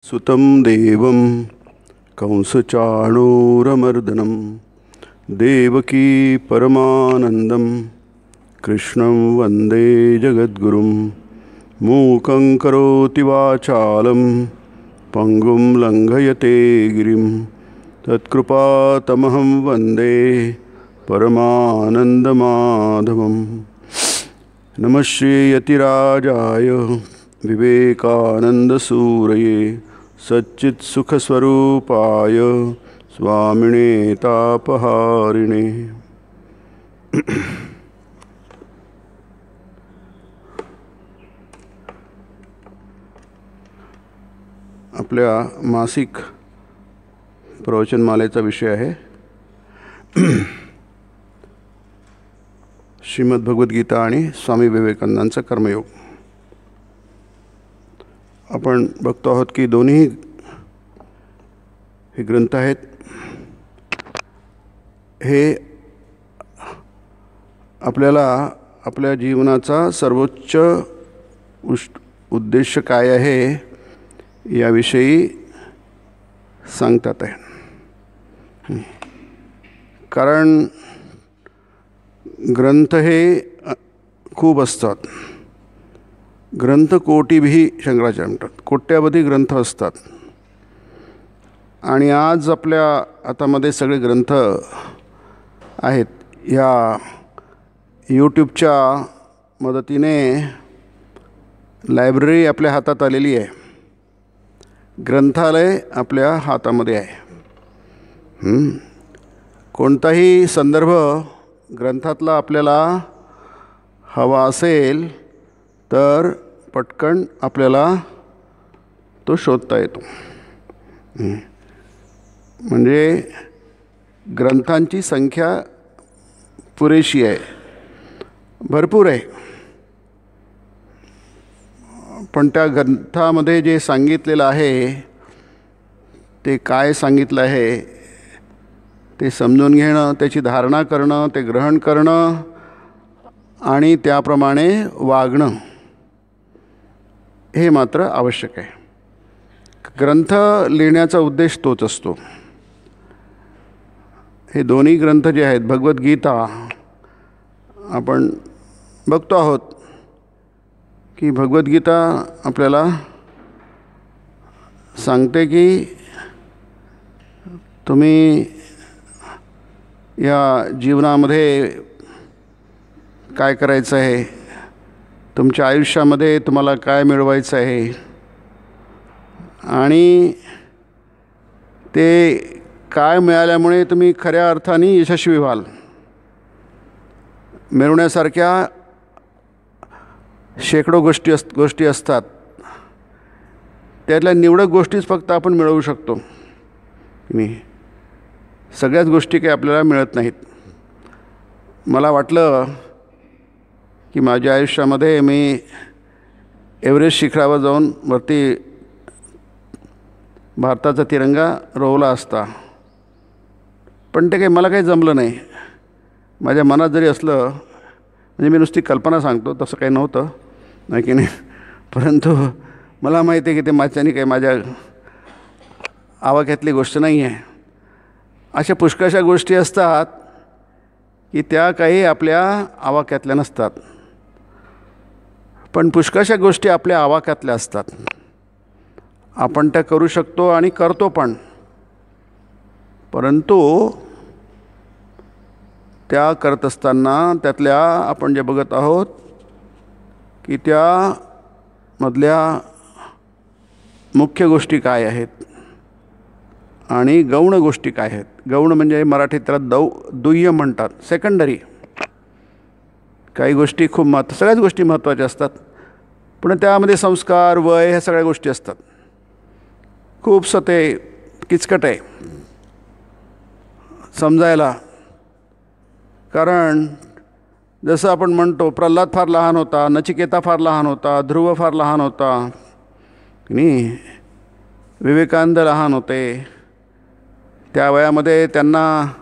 सुतं देवं कंसचाणूरमर्दनं देवकी परमानन्दं कृष्णं वन्दे जगद्गुरुं मूकं करोति वाचालं पङ्गुं लङ्घयते गिरिं तत्कृपातमहं वन्दे परमानन्दमाधवम्। नमः श्रीयतिराजाय विवेकानन्दसूरये सच्चित्सुखस्वरूपाय स्वामिने तापहारिणे। आपल्या मासिक प्रवचनमालेचा विषय आहे श्रीमद भगवद्गीता आणि स्वामी विवेकानंदांचा कर्मयोग। आपण बघतो आहोत की दोन्ही हे ग्रंथ आहेत, हे आपल्याला आपल्या जीवनाचा सर्वोच्च उद्देश काय आहे याविषयी सांगतात आहे। कारण ग्रंथ हे खूप असतात, ग्रंथ कोटीभी शंकराचार्य म्हणतात, कोट्यावधी ग्रंथ असतात। आणि आज आपल्या हातामध्ये सगळे ग्रंथ आहेत। ह्या यूट्यूबच्या मदतीने लायब्ररी आपल्या हातात आलेली आहे, ग्रंथालय आपल्या हातामध्ये आहे। कोणताही संदर्भ ग्रंथातला आपल्याला हवा असेल तर पटकन आपल्याला तो शोधता येतो। म्हणजे ग्रंथांची संख्या पुरेशी आहे, भरपूर आहे। पण त्या ग्रंथामध्ये जे सांगितलेलं आहे ते काय सांगितलं आहे ते समजून घेणं, त्याची धारणा करणं, ते ग्रहण करणं आणि त्याप्रमाणे वागणं हे मात्र आवश्यक आहे। ग्रंथ लिहिण्याचा उद्देश तोच असतो। हे दोन्ही ग्रंथ जे आहेत, भगवद्गीता आपण बघतो आहोत की भगवद्गीता आपल्याला सांगते की तुम्ही या जीवनामध्ये काय करायचं आहे, तुमच्या आयुष्यामध्ये तुम्हाला काय मिळवायचं आहे आणि ते काय मिळाल्यामुळे तुम्ही खऱ्या अर्थाने यशस्वी व्हाल। मिळवण्यासारख्या शेकडो गोष्टी असतात, त्यातल्या निवडक गोष्टीच फक्त आपण मिळवू शकतो। सगळ्याच गोष्टी काही आपल्याला मिळत नाहीत। मला वाटलं की माझ्या आयुष्यामध्ये मी एव्हरेस्ट शिखरावर जाऊन वरती भारताचा तिरंगा रोवला असता, पण ते काही मला काही जमलं नाही। माझ्या मनात जरी असलं, म्हणजे मी नुसती कल्पना सांगतो, तसं काही नव्हतं नाही की नाही, परंतु मला माहिती आहे की ते माझ्याने काही माझ्या आवाक्यातली गोष्ट नाही आहे। अशा पुष्कळशा गोष्टी असतात की त्या काही आपल्या आवाक्यातल्या नसतात, पण पुष्कळशा गोष्टी आपल्या आवाक्यातल्या असतात। आपण त्या करू शकतो आणि करतो पण, परंतु त्या करत असताना त्यातल्या आपण जे बघत आहोत की त्यामधल्या मुख्य गोष्टी काय आहेत आणि गौण गोष्टी काय आहेत। गौण म्हणजे मराठीत त्याला दुय्यम म्हणतात, सेकंडरी। काही गोष्टी खूप सगळ्याच गोष्टी महत्त्वाच्या असतात, पण त्यामध्ये संस्कार, वय, ह्या सगळ्या गोष्टी असतात। खूपसं ते किचकट आहे समजायला। कारण जसं आपण म्हणतो, प्रल्हाद फार लहान होता, नचिकेता फार लहान होता, ध्रुव फार लहान होता, नाही विवेकानंद लहान होते। त्या वयामध्ये त्यांना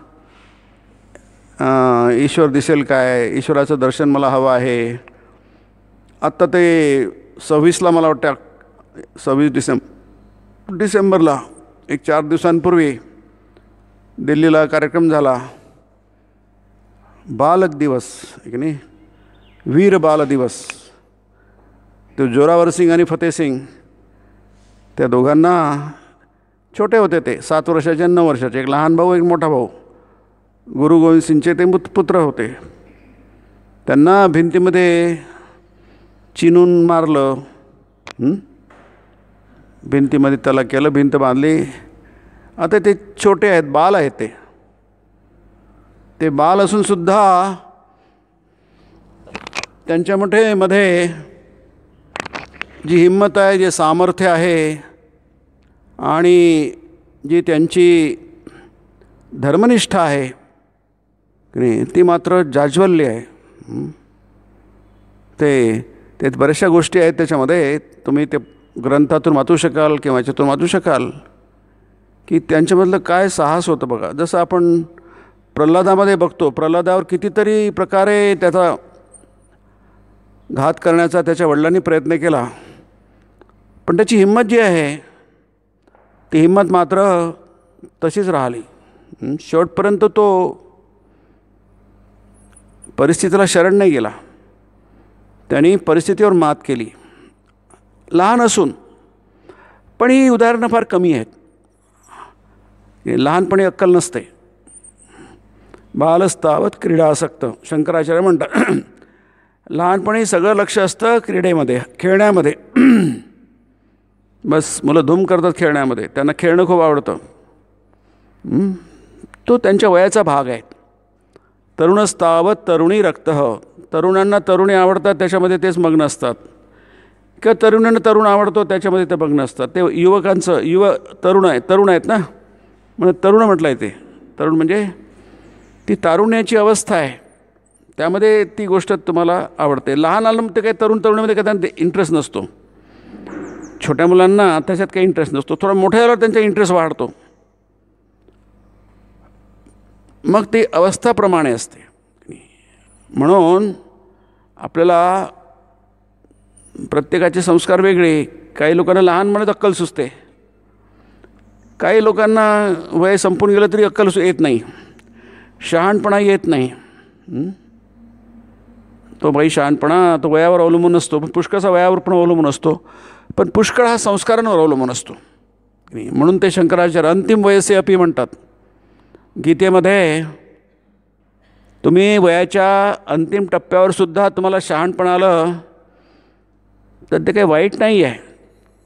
ईश्वर दिसेल काय, ईश्वराचं दर्शन मला हवं आहे। आत्ता ते 26ला मला वाटतं 26 डिसेंबर डिसेंबरला एक 4 दिवसांपूर्वी दिल्लीला कार्यक्रम झाला, बालक दिवस की नाही, वीर बाल दिवस. तो जोरावर सिंग आणि फतेह सिंग, त्या दोघांना, छोटे होते ते, 7 वर्षाचे आणि 9 वर्षाचे, एक लहान भाऊ एक मोठा भाऊ, गुरु गोविंद सिंगचे ते पुत्र होते. त्यांना भिंतीमध्ये चिनून मारलं, भिंतीमध्ये त्याला केलं, भिंत बांधली. आता ते छोटे आहेत, बाल आहेत, ते बाल असूनसुद्धा त्यांच्यामध्ये जी हिंमत आहे, जे सामर्थ्य आहे आणि जी त्यांची धर्मनिष्ठा आहे ती मात्र जाज्वल्य आहे. ते बऱ्याचशा गोष्टी आहेत त्याच्यामध्ये, तुम्ही ते ग्रंथातून वाचू शकाल किंवा याच्यातून वाचू शकाल की त्यांच्यामधलं काय साहस होतं बघा. जसं आपण प्रल्हादामध्ये बघतो, प्रल्हादावर कितीतरी प्रकारे त्याचा घात करण्याचा त्याच्या वडिलांनी प्रयत्न केला, पण त्याची हिंमत जी आहे ती हिंमत मात्र तशीच राहिली. शेवटपर्यंत तो परिस्थितीला शरण नाही गेला, त्यांनी परिस्थितीवर मात केली. लहान असून, पण ही उदाहरणं फार कमी आहेत. लहानपणी अक्कल नसते. बालस्तावत क्रीडासक्त, शंकराचार्य म्हणतात. लहानपणी सगळं लक्ष असतं क्रीडेमध्ये, खेळण्यामध्ये. बस मुलं धूम करतात खेळण्यामध्ये, त्यांना खेळणं खूप आवडतं. तो त्यांच्या वयाचा भाग आहे. तरुणस्तावत तरुणी रक्त, तरुणांना तरुणी आवडतात, त्याच्यामध्ये तेच मग्न असतात. किंवा तरुणांना तरुण आवडतो, त्याच्यामध्ये ते मग्न असतात. ते युवकांचं तरुण आहेत ना, म्हणून तरुण म्हटलं आहे. ते तरुण म्हणजे ती तारुण्याची अवस्था आहे, त्यामध्ये ती गोष्ट तुम्हाला आवडते. लहान आलं ते काही तरुणामध्ये काय त्यांना इंटरेस्ट नसतो. छोट्या मुलांना त्याच्यात काही इंटरेस्ट नसतो. थोडा मोठ्या झाल्यावर त्यांचा इंटरेस्ट वाढतो. मग ती अवस्थाप्रमाणे असते. म्हणून आपल्याला प्रत्येकाचे संस्कार वेगळे. काही लोकांना लहानपणात अक्कल सुचते, काही लोकांना वय संपून गेलं तरी अक्कल येत नाही, शहाणपणा येत नाही. तो बाई शहाणपणा तो वयावर अवलंबून असतो, पण पुष्कळचा वयावर पण अवलंबून असतो, पण पुष्कळ हा संस्कारांवर अवलंबून असतो. म्हणून ते शंकराचार्य अंतिम वयसे अपी म्हणतात गीतेमध्ये. तुम्ही वयाच्या अंतिम टप्प्यावर सुद्धा तुम्हाला शहाणपण आलं तर ते काही वाईट नाही आहे,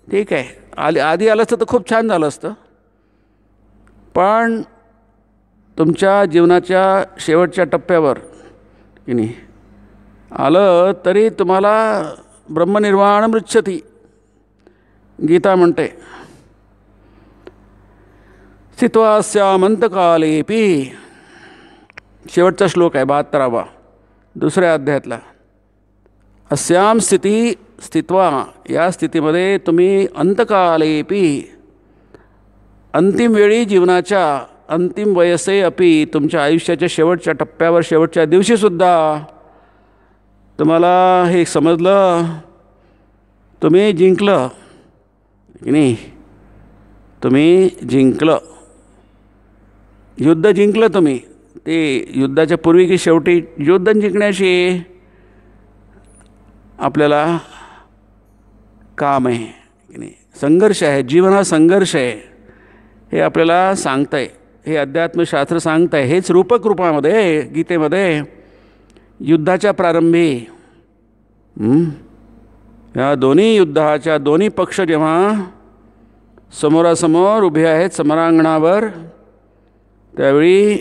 ठीक आहे. आधी आलं असतं तर खूप छान झालं असतं, पण तुमच्या जीवनाच्या शेवटच्या टप्प्यावर की नाही आलं तरी तुम्हाला ब्रह्मनिर्वाण मृच्छती गीता म्हणते. स्थित्वास्यामंतकालेपी, शेवटचा श्लोक आहे 72वा, दुसऱ्या अध्यायातला. अस्याम स्थिती स्थित्वा, या स्थितीमध्ये तुम्ही अंतकालेपी, अंतिम वेळी, जीवनाच्या अंतिम वयसे अपी, तुमच्या आयुष्याच्या शेवटच्या टप्प्यावर, शेवटच्या दिवशीसुद्धा तुम्हाला हे समजलं तुम्ही जिंकलं की नाही, तुम्ही जिंकलं, युद्ध जिंकलं तुम्ही. ते युद्धाच्या पूर्वी की शेवटी युद्ध जिंकण्याशी आपल्याला काम आहे की नाही, संघर्ष आहे, जीवन हा संघर्ष आहे, हे आपल्याला सांगतं आहे, हे अध्यात्मशास्त्र सांगतं आहे. हेच रूपक रूपामध्ये गीतेमध्ये युद्धाच्या प्रारंभी या दोन्ही युद्धाच्या दोन्ही पक्ष जेव्हा समोरासमोर उभे आहेत समरांगणावर, त्यावेळी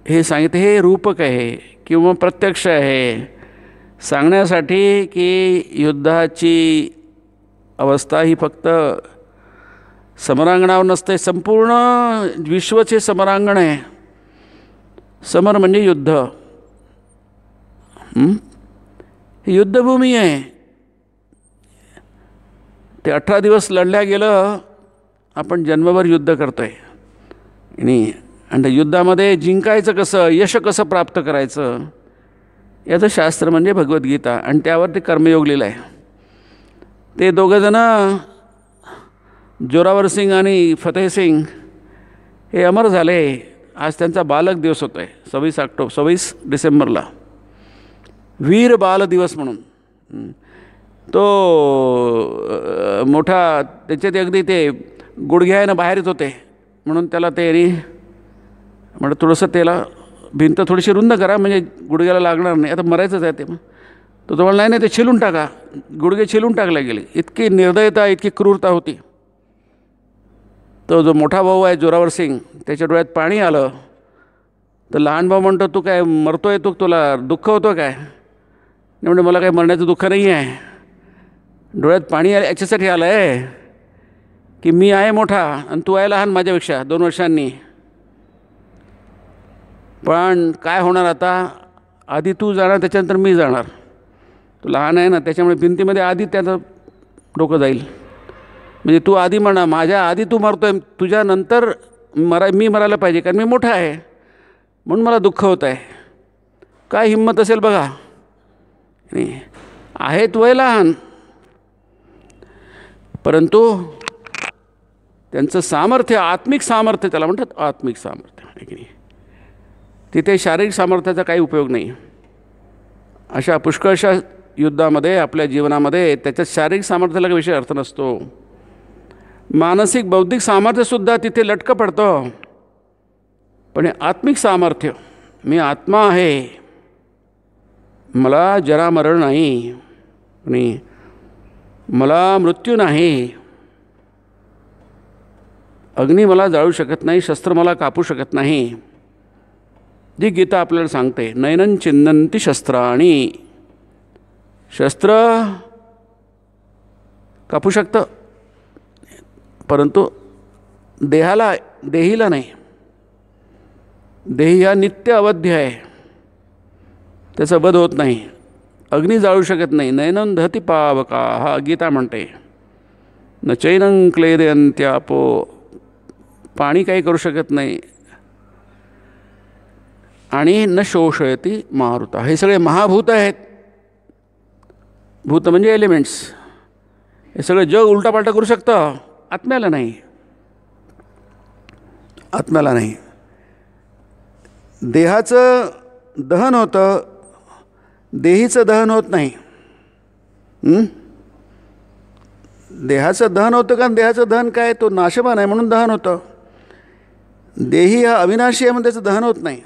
हे सांगितले. हे रूपक आहे किंवा प्रत्यक्ष आहे, सांगण्यासाठी की युद्धाची अवस्था ही फक्त समरांगणावर नसते, संपूर्ण विश्वचे समरांगण आहे. समर म्हणजे युद्ध, ही युद्धभूमी आहे. ते 18 दिवस लढल्या गेलं, आपण जन्मभर युद्ध करतो आहे. आणि युद्धामध्ये जिंकायचं कसं, यश कसं प्राप्त करायचं, याचं शास्त्र म्हणजे भगवद्गीता, आणि त्यावर ते कर्मयोग लिहिलं आहे. ते दोघंजणं जोरावर सिंग आणि फतेह सिंग हे अमर झाले. आज त्यांचा बालक दिवस होतो आहे 26 डिसेंबरला, वीर बाल दिवस म्हणून. तो मोठा त्याच्यात अगदी ते गुडघ्यानं बाहेर येत होते म्हणून त्याला ते म्हणत थोडंसं त्याला भिंत थोडीशी रुंद करा म्हणजे गुडघ्याला लागणार नाही, आता मरायचंच आहे ते. मग तो म्हणला नाही ते छिलून टाका, गुडघे छिलून टाकले गेले. इतकी निर्दयता, इतकी क्रूरता होती. तो जो मोठा भाऊ आहे जोरावर सिंग, त्याच्या डोळ्यात पाणी आलं. तर लहान भाऊ म्हणतो तू काय मरतोय, तुला दुःख होतं काय? म्हणजे मला काही मरण्याचं दुःख नाही आहे, डोळ्यात पाणी आलं याच्यासाठी आलं आहे की मी आहे मोठा आणि तू आहे लहान माझ्यापेक्षा 2 वर्षांनी. पण काय होणार आता, आधी तू जाणार त्याच्यानंतर मी जाणार. तू लहान आहे ना, त्याच्यामुळे भिंतीमध्ये आधी त्याचं डोकं जाईल. म्हणजे तू आधी म्हणा, माझ्या आधी तू मरतोय, तुझ्यानंतर मी मरायला पाहिजे कारण मी मोठा आहे म्हणून मला दुःख होत आहे. काय हिंमत असेल बघा. आहेत वय लहान, परंतु त्यांचं सामर्थ्य, आत्मिक सामर्थ्य त्याला म्हणतात, आत्मिक सामर्थ्य आहे की नाही. तिथे शारीरिक सामर्थ्याचा काही उपयोग नाही. अशा पुष्कळशा युद्धामध्ये आपल्या जीवनामध्ये त्याच्यात शारीरिक सामर्थ्याला काही विषय अर्थ नसतो. मानसिक बौद्धिक सामर्थ्यसुद्धा तिथे लटकं पडतं. पण हे आत्मिक सामर्थ्य, मी आत्मा आहे, मला जरा मरण नाही आणि मला मृत्यू नाही, अग्नी मला जाळू शकत नाही, शस्त्र मला कापू शकत नाही, जी गीता आपल्याला सांगते. नैनं चिन्नंती शस्त्राणी, शस्त्र कापू शकतं परंतु देहीला नाही. देही हा नित्य अवध्य आहे, त्याचा वध होत नाही. अग्नी जाळू शकत नाही. नैनं दहती पावका, हा गीता म्हणते. न चैनं क्लेदयन्त्यापो, पाणी काही करू शकत नाही. आणि न शोषयती मारुता, हे सगळे महाभूत आहेत. भूत म्हणजे एलिमेंट्स. हे सगळं जग उलटापालटा करू शकतं, आत्म्याला नाही. आत्म्याला नाही. देहाचं दहन होतं, देहीचं दहन होत नाही. देहाचं दहन होतं कारण देहाचं दहन काय, तो नाशवान आहे म्हणून दहन होतं. देही हा अविनाशी आहे म्हणून त्याचं दहन होत नाही,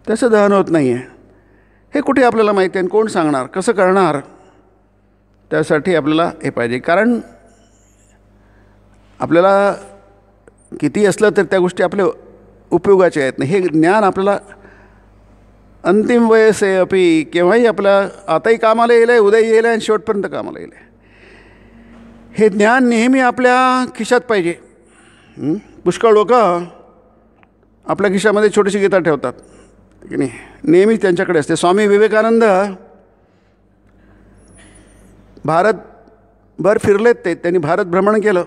त्याचं दहन होत नाही आहे. हे कुठे आपल्याला माहिती आहे, कोण सांगणार, कसं करणार? त्यासाठी आपल्याला हे पाहिजे. कारण आपल्याला किती असलं तर त्या गोष्टी आपल्या उपयोगाच्या आहेत नाही. हे ज्ञान आपल्याला अंतिम वयसे अपी, केव्हाही आपल्या आताही कामाला येईल आहे, उद्याही येईल आहे आणि शेवटपर्यंत कामाला येईल आहे. हे ज्ञान नेहमी आपल्या खिशात पाहिजे. पुष्कळ लोक आपल्या खिशामध्ये छोटीशी गीता ठेवतात की नाही, नेहमी त्यांच्याकडे असते. स्वामी विवेकानंद भारतभर फिरलेत. त्यांनी भारत भ्रमण केलं,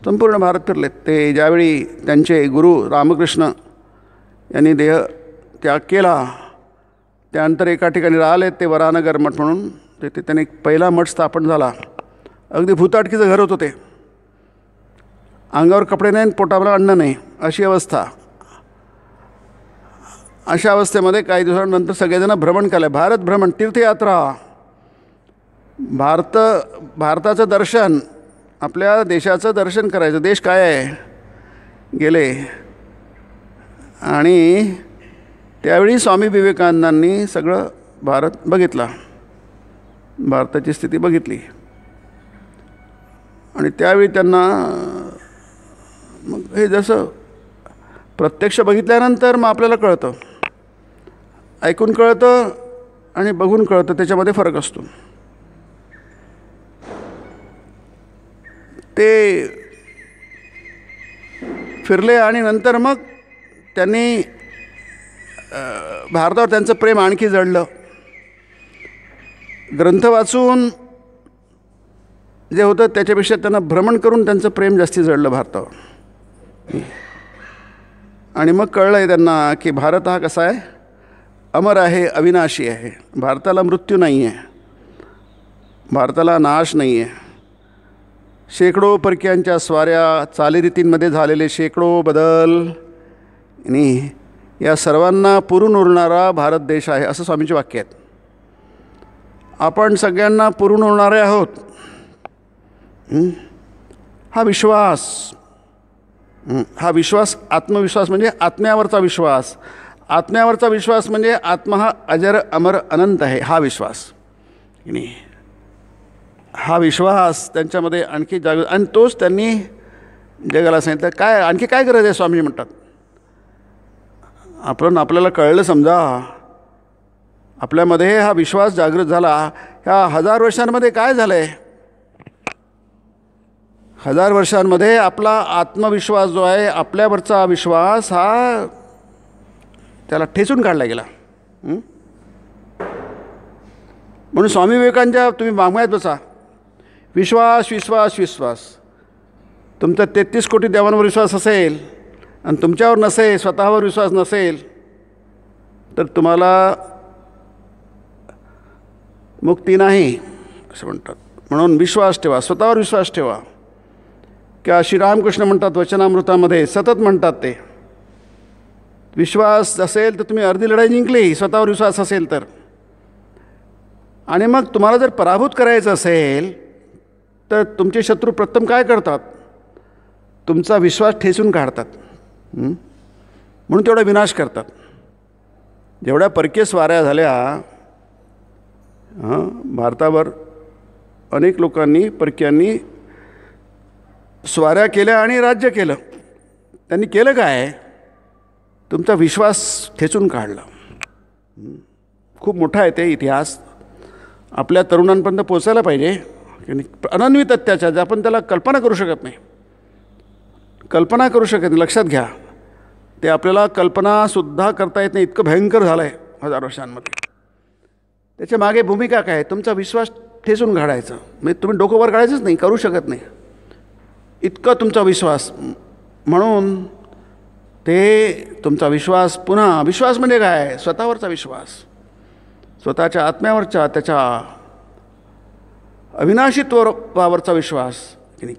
संपूर्ण भारत फिरलेत. ते ज्यावेळी त्यांचे गुरु रामकृष्ण यांनी देह त्याग केला, त्यानंतर एका ठिकाणी राहिलेत ते वरानगर मठ म्हणून. तिथे त्यांनी पहिला मठ स्थापन झाला. अगदी भूताटकीचं घर होतं ते. अंगावर कपडे नाही, पोटाला अन्न नाही, अशी अवस्था. अशा अवस्थेमध्ये काही दिवसांनंतर सगळेजण भ्रमण केलं, भारत भ्रमण, तीर्थयात्रा. भारताचं दर्शन, आपल्या देशाचं दर्शन करायचं. देश काय आहे गेले. आणि त्यावेळी स्वामी विवेकानंदांनी सगळं भारत बघितला, भारताची स्थिती बघितली. आणि त्यावेळी त्यांना मग हे जसं प्रत्यक्ष बघितल्यानंतर मग आपल्याला कळतं, ऐकून कळतं आणि बघून कळतं, त्याच्यामध्ये फरक असतो. ते फिरले आणि नंतर मग त्यांनी भारतावर त्यांचं प्रेम आणखी जडलं. ग्रंथ वाचून जे होतं त्याच्यापेक्षा त्यांना भ्रमण करून त्यांचं प्रेम जास्ती जडलं भारतावर. आणि मग कळलं आहे त्यांना की भारत हा कसा आहे, अमर आहे, अविनाशी आहे. भारताला मृत्यू नाही आहे, भारताला नाश नाही आहे. शेकडो परक्यांच्या स्वाऱ्या, चालीरीतींमध्ये झालेले शेकडो बदल आणि या सर्वांना पुरून उरणारा भारत देश आहे, असं स्वामींचे वाक्य आहेत. आपण सगळ्यांना पुरून उरणारे आहोत. हा विश्वास आत्मविश्वास म्हणजे आत्म्यावरचा विश्वास. आत्म्यावरचा विश्वास म्हणजे आत्मा हा अजर अमर अनंत आहे, हा विश्वास. हा विश्वास त्यांच्यामध्ये आणखी आणि तोच त्यांनी जगाला सांगितलं. काय आणखी काय गरज आहे? स्वामी म्हणतात आपल्याला कळलं, समजा आपल्यामध्ये हा विश्वास जागृत झाला. ह्या 1000 वर्षांमध्ये काय झालं आहे? 1000 वर्षांमध्ये आपला आत्मविश्वास जो आहे, आपल्यावरचा विश्वास, हा त्याला ठेचून काढला गेला. म्हणून स्वामी विवेकांच्या तुम्ही मागमायत बसा, विश्वास विश्वास विश्वास. तुमचा 33 कोटी देवांवर विश्वास असेल आणि तुमच्यावर नसेल, स्वतःवर विश्वास नसेल, तर तुम्हाला मुक्ती नाही असं म्हणतात. म्हणून विश्वास ठेवा, स्वतःवर विश्वास ठेवा. किंवा श्रीरामकृष्ण म्हणतात वचनामृतामध्ये, सतत म्हणतात ते, विश्वास असेल तर तुम्ही अर्धी लढाई जिंकली, स्वतःवर विश्वास असेल तर. आणि मग तुम्हाला जर पराभूत करायचं असेल तर तुमचे शत्रू प्रथम काय करतात? तुमचा विश्वास ठेचून काढतात. म्हणून तेवढा विनाश करतात. जेवढ्या परकीय स्वाऱ्या झाल्या भारतावर, अनेक लोकांनी, परक्यांनी स्वाऱ्या केल्या आणि राज्य केलं. त्यांनी केलं काय? तुमचा विश्वास ठेचून काढला. खूप मोठा आहे ते इतिहास, आपल्या तरुणांपर्यंत पोचायला पाहिजे. अनन्वित अत्याचार, जे आपण त्याला कल्पना करू शकत नाही, कल्पना करू शकत नाही. लक्षात घ्या, ते आपल्याला कल्पनासुद्धा करता येत नाही, इतकं भयंकर झालं आहे 1000 वर्षांमध्ये. त्याच्या मागे भूमिका काय? तुमचा विश्वास ठेचून काढायचा. म्हणजे तुम्ही डोकं वर काढायचंच नाही, करू शकत नाही, इतका तुमचा विश्वास. म्हणून ते तुमचा विश्वास, पुन्हा विश्वास म्हणजे काय? स्वतःवरचा विश्वास, स्वतःच्या आत्म्यावरचा, त्याच्या अविनाशीत्वावरचा विश्वास.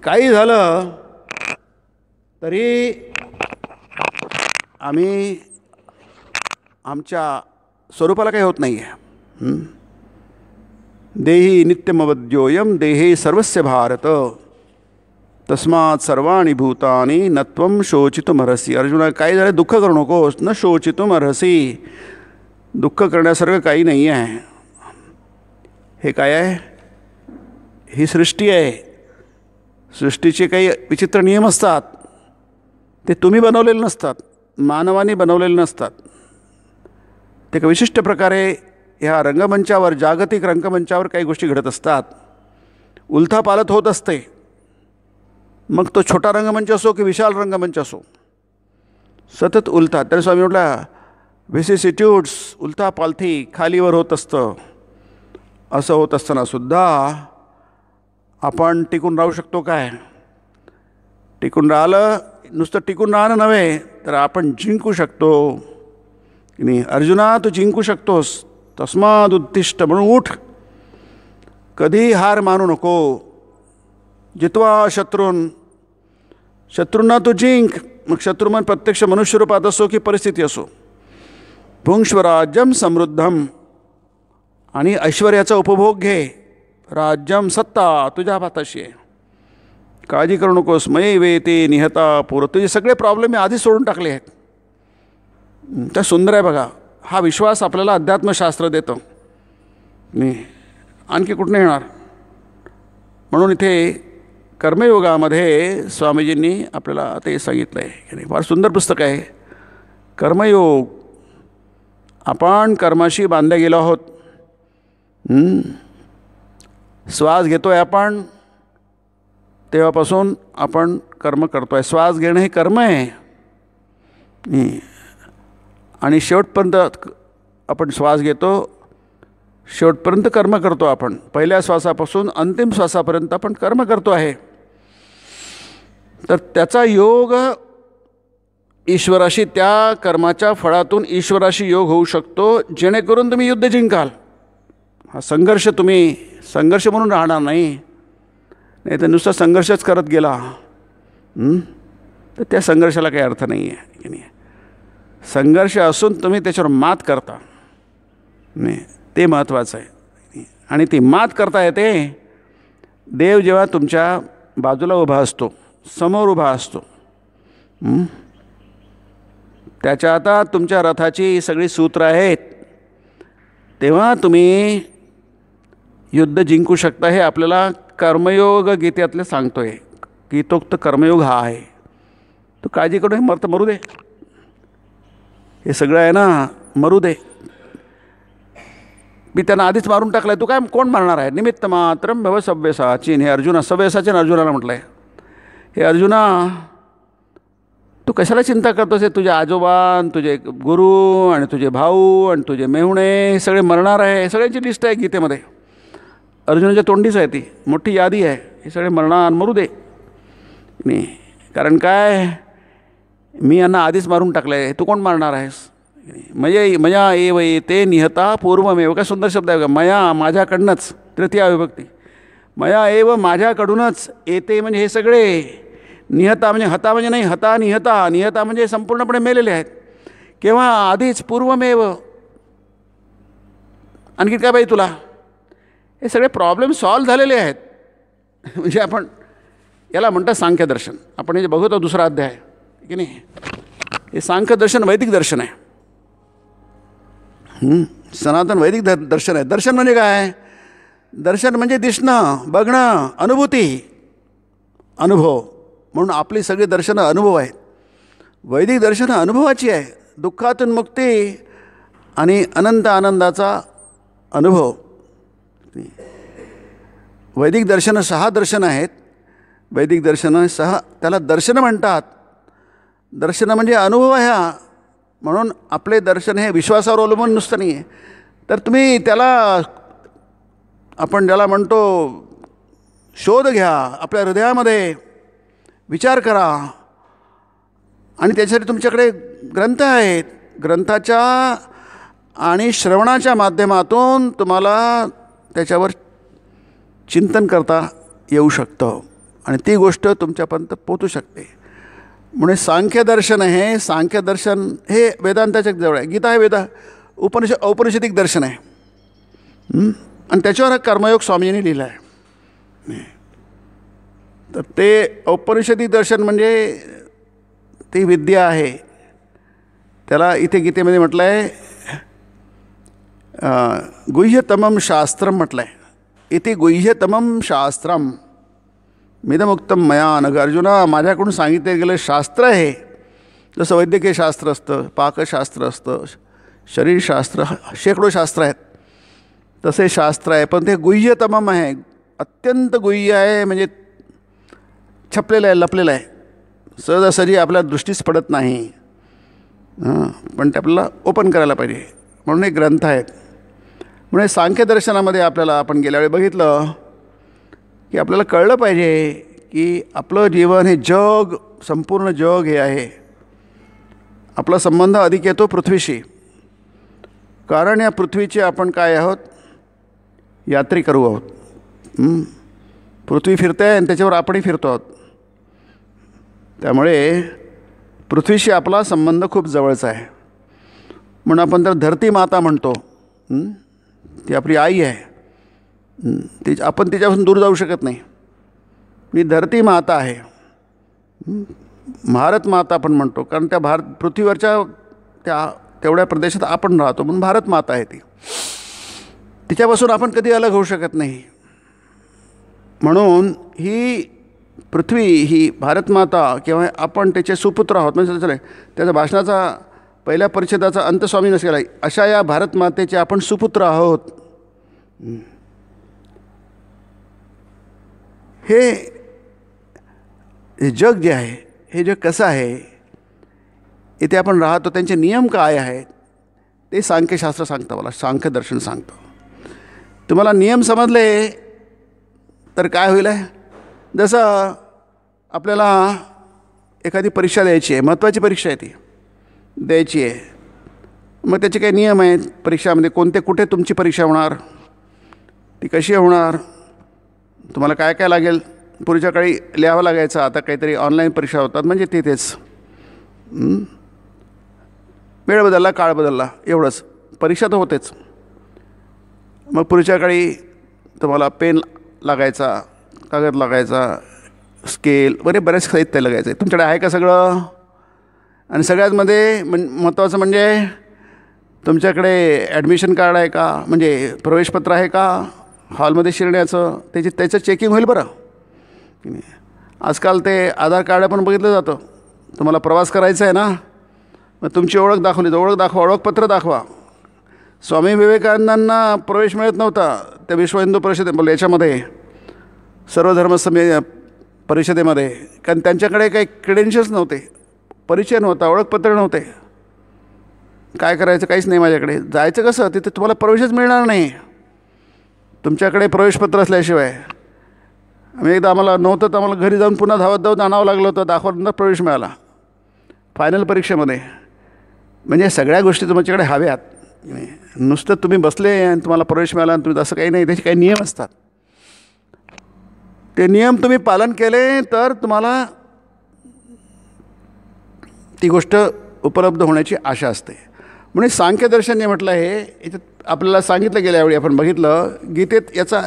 काही झालं तरी आम्ही आमच्या स्वरूपाला काही होत नाही आहे. देही नित्यमवद्योयम देहे सर्वस्य भारत तस्मात् सर्वाणि भूतानि न त्वं शोचितुमर्हसि. अर्जुना, काही झालं दुःख करू नकोस. न शोचितुमर्हसि, दुःख करण्यासारखं काही नाही आहे. हे काय आहे? ही सृष्टी आहे. सृष्टीचे काही विचित्र नियम असतात, ते तुम्ही बनवलेले नसतात, मानवाने बनवलेले नसतात. ते एक विशिष्ट प्रकारे ह्या रंगमंचावर, जागतिक रंगमंचावर काही गोष्टी घडत असतात. उलथापालथ होत असते. मग तो छोटा रंगमंच असो की विशाल रंगमंच असो, सतत उलथा. तर स्वामी म्हटला, व्हिसिसिट्यूड्स, उलथापालथी, खालीवर होत असतं. असं होत असतानासुद्धा आपण टिकून राहू शकतो काय? टिकून राहिलं, नुसतं टिकून राहणं नव्हे, तर आपण जिंकू शकतो. नाही अर्जुना, तू जिंकू शकतोस. तस्माद उत्तिष्ठ, म्हणून उठ, कधी हार मानू नको. जितवा शत्रूंना तू जिंक. मग शत्रुमन प्रत्यक्ष मनुष्यरूपात असो की परिस्थिती असो. भुंक्ष्वराज्यम समृद्धम, आणि ऐश्वर्याचा उपभोग घे. राज्यम, सत्ता तुझ्या हाताशी आहे, काळजी करू नकोस. मयि वेते निहता पूर, तुझे सगळे प्रॉब्लेम मी आधी सोडून टाकले आहेत. त्या सुंदर आहे बघा. हा विश्वास आपल्याला अध्यात्मशास्त्र देतं. नाही आणखी कुठनं येणार? म्हणून इथे कर्मयोगामध्ये स्वामीजींनी आपल्याला ते सांगितलं आहे. फार सुंदर पुस्तक आहे कर्मयोग. आपण कर्माशी बांधले गेलो आहोत. श्वास घेतो आहे आपण, तेव्हापासून आपण कर्म करतो आहे. श्वास घेणं हे कर्म आहे. आणि शेवटपर्यंत आपण श्वास घेतो, शेवटपर्यंत कर्म करतो आपण. पहिल्या श्वासापासून अंतिम श्वासापर्यंत आपण कर्म करतो आहे. तर त्याचा योग ईश्वराशी, त्या कर्माच्या फळातून ईश्वराशी योग होऊ शकतो, जेणेकरून तुम्ही युद्ध जिंकाल. हा संघर्ष तुम्ही संघर्ष म्हणून राहणार नाही. नाही तर नुसता संघर्षच करत गेला तर त्या संघर्षाला काही अर्थ नाही आहे की नाही. संघर्ष असून तुम्ही त्याच्यावर मात करता नाही ते महत्त्वाचं आहे. आणि ती मात करता येते देव जेव्हा तुमच्या बाजूला उभा असतो, समोर उभा असतो. त्याच्या आता तुमच्या रथाची सगळी सूत्र आहेत, तेव्हा तुम्ही युद्ध जिंकू शकता. हे आपल्याला कर्मयोग गीतेतले सांगतोय. गीतोक्त कर्मयोग हा आहे. तो काळजी करू हे मरतं मरू दे, हे सगळं आहे ना मरू दे. मी त्यांना आधीच मारून टाकलं आहे, तू काय कोण मारणार आहे. निमित्त मात्रम भव सव्यसाचीन. हे अर्जुना सव्यसाचीन अर्जुनाला म्हटलं आहे. हे अर्जुना तू कशाला चिंता करतोस. हे तुझे आजोबा तुझे गुरु आणि तुझे भाऊ आणि तुझे मेहुणे हे सगळे मरणार आहे. सगळ्यांची लिस्ट आहे गीतेमध्ये. अर्जुनाच्या तोंडीच आहे ती मोठी यादी आहे. हे सगळे मरणार मरू दे नाही. कारण काय मी यांना आधीच मारून टाकलं आहे, तू कोण मारणार आहेस. म्हणजे मया एव ते निहता पूर्वमेव. काय सुंदर शब्द आहे का. मया माझ्याकडनंच, तृतीया विभक्ती. मया एव माझ्याकडूनच येते म्हणजे हे सगळे. निहता म्हणजे हता म्हणजे नाही, हता निहता. निहता म्हणजे संपूर्णपणे मेलेले आहेत. केव्हा आधीच पूर्वमेव. आणखी काय पाहिजे तुला. हे सगळे प्रॉब्लेम सॉल्व झालेले आहेत. म्हणजे आपण याला म्हणतात सांख्यदर्शन. आपण हे जे बघतो दुसरा अध्याय की नाही, हे सांख्यदर्शन वैदिक दर्शन आहे. सनातन वैदिक दर्शन आहे. दर्शन म्हणजे काय. दर्शन म्हणजे दिसणं, बघणं, अनुभूती, अनुभव. म्हणून आपली सगळी दर्शनं अनुभव आहेत. वैदिक दर्शनं अनुभवाची आहे. दुःखातून मुक्ती आणि अनंत आनंदाचा अनुभव. वैदिक दर्शनं 6 दर्शनं आहेत. वैदिक दर्शनं 6, त्याला दर्शनं म्हणतात. दर्शनं म्हणजे अनुभव ह्या. म्हणून आपले दर्शन हे विश्वासावर अवलंबून नुसतं नाही आहे. तर तुम्ही त्याला आपण ज्याला म्हणतो शोध घ्या, आपल्या हृदयामध्ये विचार करा. आणि त्याच्यासाठी तुमच्याकडे ग्रंथ आहेत. ग्रंथाच्या आणि श्रवणाच्या माध्यमातून तुम्हाला त्याच्यावर चिंतन करता येऊ शकतं आणि ती गोष्ट तुमच्यापर्यंत पोचू शकते. म्हणून सांख्यदर्शन हे सांख्यदर्शन हे वेदांताच्या जवळ आहे. गीता हे औपनिषदिक दर्शन आहे. आणि त्याच्यावर हा कर्मयोग स्वामींनी लिहिला आहे. तर ते औपनिषदिक दर्शन म्हणजे ती विद्या आहे. त्याला इथे गीतेमध्ये म्हटलं आहे गुह्यतमं शास्त्रम म्हटलं आहे. इथे गुह्यतमं शास्त्रम मिदमुक्तम मया नघ. अर्जुना माझ्याकडून सांगितले गेलं शास्त्र आहे. जसं वैद्यकीय शास्त्र असतं, पाकशास्त्र असतं, शरीरशास्त्र, शेकडो शास्त्र आहेत. तसे शास्त्र आहे, पण ते गुह्यतमम आहे. अत्यंत गुह्य आहे. म्हणजे छपलेलं आहे, लपलेलं आहे. सहजासहजी आपल्या दृष्टीस पडत नाही. पण ते आपल्याला ओपन करायला पाहिजे. म्हणून एक ग्रंथ आहेत. म्हणून सांख्यदर्शनामध्ये आपल्याला आपण गेल्या वेळी बघितलं की आपल्याला कळलं पाहिजे की आपलं जीवन हे जग, संपूर्ण जग हे आहे. आपला संबंध अधिक येतो पृथ्वीशी. कारण या पृथ्वीचे आपण काय आहोत, यात्री करू आहोत. पृथ्वी फिरते आहे आणि त्याच्यावर आपणही फिरतो आहोत. त्यामुळे पृथ्वीशी आपला संबंध खूप जवळचा आहे. म्हणून आपण तर धरती माता म्हणतो. ती आपली आई आहे. आपण तिच्यापासून दूर जाऊ शकत नाही. मी धरती माता आहे. भारत माता आपण म्हणतो, कारण त्या पृथ्वीवरच्या तेवढ्या प्रदेशात आपण राहतो म्हणून भारत माता आहे ती. तिच्यापासून आपण कधी अलग होऊ शकत नाही. म्हणून ही पृथ्वी ही भारत माता किंवा आपण त्याचे सुपुत्र आहोत. म्हणजे त्याच्या भाषणाचा पहिल्या परिच्छेदाचा अंत स्वामींनी केला. अशा या भारत मातेचे आपण सुपुत्र आहोत. हे जग जे आहे, हे जग कसं आहे, इथे आपण राहतो, त्यांचे नियम काय आहेत ते सांख्यशास्त्र सांगतं. मला सांख्यदर्शन सांगतं. तुम्हाला नियम समजले तर काय होईल आहे. जसं आपल्याला एखादी परीक्षा द्यायची आहे, महत्त्वाची परीक्षा आहे, ती द्यायची आहे. मग त्याचे काही नियम आहेत. परीक्षामध्ये कुठे तुमची परीक्षा होणार, ती कशी होणार, तुम्हाला काय काय लागेल, पूर्वीच्या काळी लिहावं लागायचं, आता काहीतरी ऑनलाईन परीक्षा होतात, म्हणजे तिथेच वेळ बदलला, काळ बदलला, एवढंच. परीक्षा तर होतेच. मग पूर्वीच्या काळी तुम्हाला पेन लागायचा, कागद लागायचा, स्केल बरेच साहित्य लागायचं. तुमच्याकडे आहे का सगळं? आणि सगळ्यातमध्ये महत्त्वाचं म्हणजे तुमच्याकडे ॲडमिशन कार्ड आहे का, म्हणजे प्रवेशपत्र आहे का हॉलमध्ये शिरण्याचं, त्याचं चेकिंग होईल बरं. आजकाल ते आधार कार्ड पण बघितलं जातं. तुम्हाला प्रवास करायचा आहे ना, मग तुमची ओळख दाखवली तर ओळख दाखवा, ओळखपत्र दाखवा. स्वामी विवेकानंदांना प्रवेश मिळत नव्हता त्या विश्व हिंदू परिषदे याच्यामध्ये, सर्वधर्म परिषदेमध्ये, कारण त्यांच्याकडे काही क्रेडेन्शियल्स नव्हते, परिचय नव्हता, ओळखपत्र नव्हते. काय करायचं, काहीच नाही माझ्याकडे. जायचं कसं? तिथे तुम्हाला प्रवेशच मिळणार नाही तुमच्याकडे प्रवेशपत्र असल्याशिवाय. आम्ही एकदा आम्हाला नव्हतं तर आम्हाला घरी जाऊन पुन्हा धावत आणावं लागलं होतं, दाखवल्यानंतर प्रवेश मिळाला फायनल परीक्षेमध्ये. म्हणजे सगळ्या गोष्टी तुमच्याकडे हव्यात. नुसतं तुम्ही बसले आणि तुम्हाला प्रवेश मिळाला आणि तुम्ही, तसं काही नाही. त्याचे काही नियम असतात. ते नियम तुम्ही पालन केले तर तुम्हाला ती गोष्ट उपलब्ध होण्याची आशा असते. म्हणून सांख्यदर्शन जे म्हटलं आहे, याच्यात आपल्याला सांगितलं गेलं, यावेळी आपण बघितलं गीतेत, याचा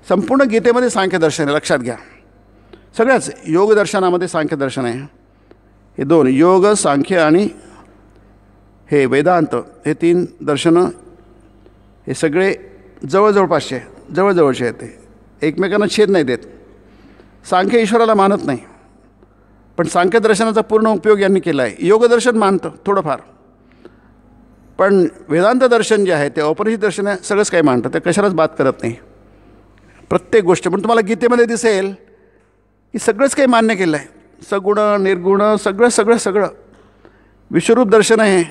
संपूर्ण गीतेमध्ये सांख्यदर्शन आहे, लक्षात घ्या. सगळ्याच योगदर्शनामध्ये सांख्यदर्शन आहे. हे दोन, योग, सांख्य आणि हे वेदांत, हे 3 दर्शनं हे सगळे जवळजवळचे आहेत. ते एकमेकांना छेद नाही देत. सांख्य ईश्वराला मानत नाही, पण सांख्यदर्शनाचा पूर्ण उपयोग यांनी केला आहे. योगदर्शन मानतं थोडंफार, पण वेदांत दर्शन जे आहे ते औपनिषद दर्शन आहे, सगळंच काही मानतं, ते कशालाच बात करत नाही प्रत्येक गोष्ट. पण तुम्हाला गीतेमध्ये दिसेल की सगळंच काही मान्य केलं आहे. सगुण, निर्गुण, सगळं विश्वरूप दर्शन आहे.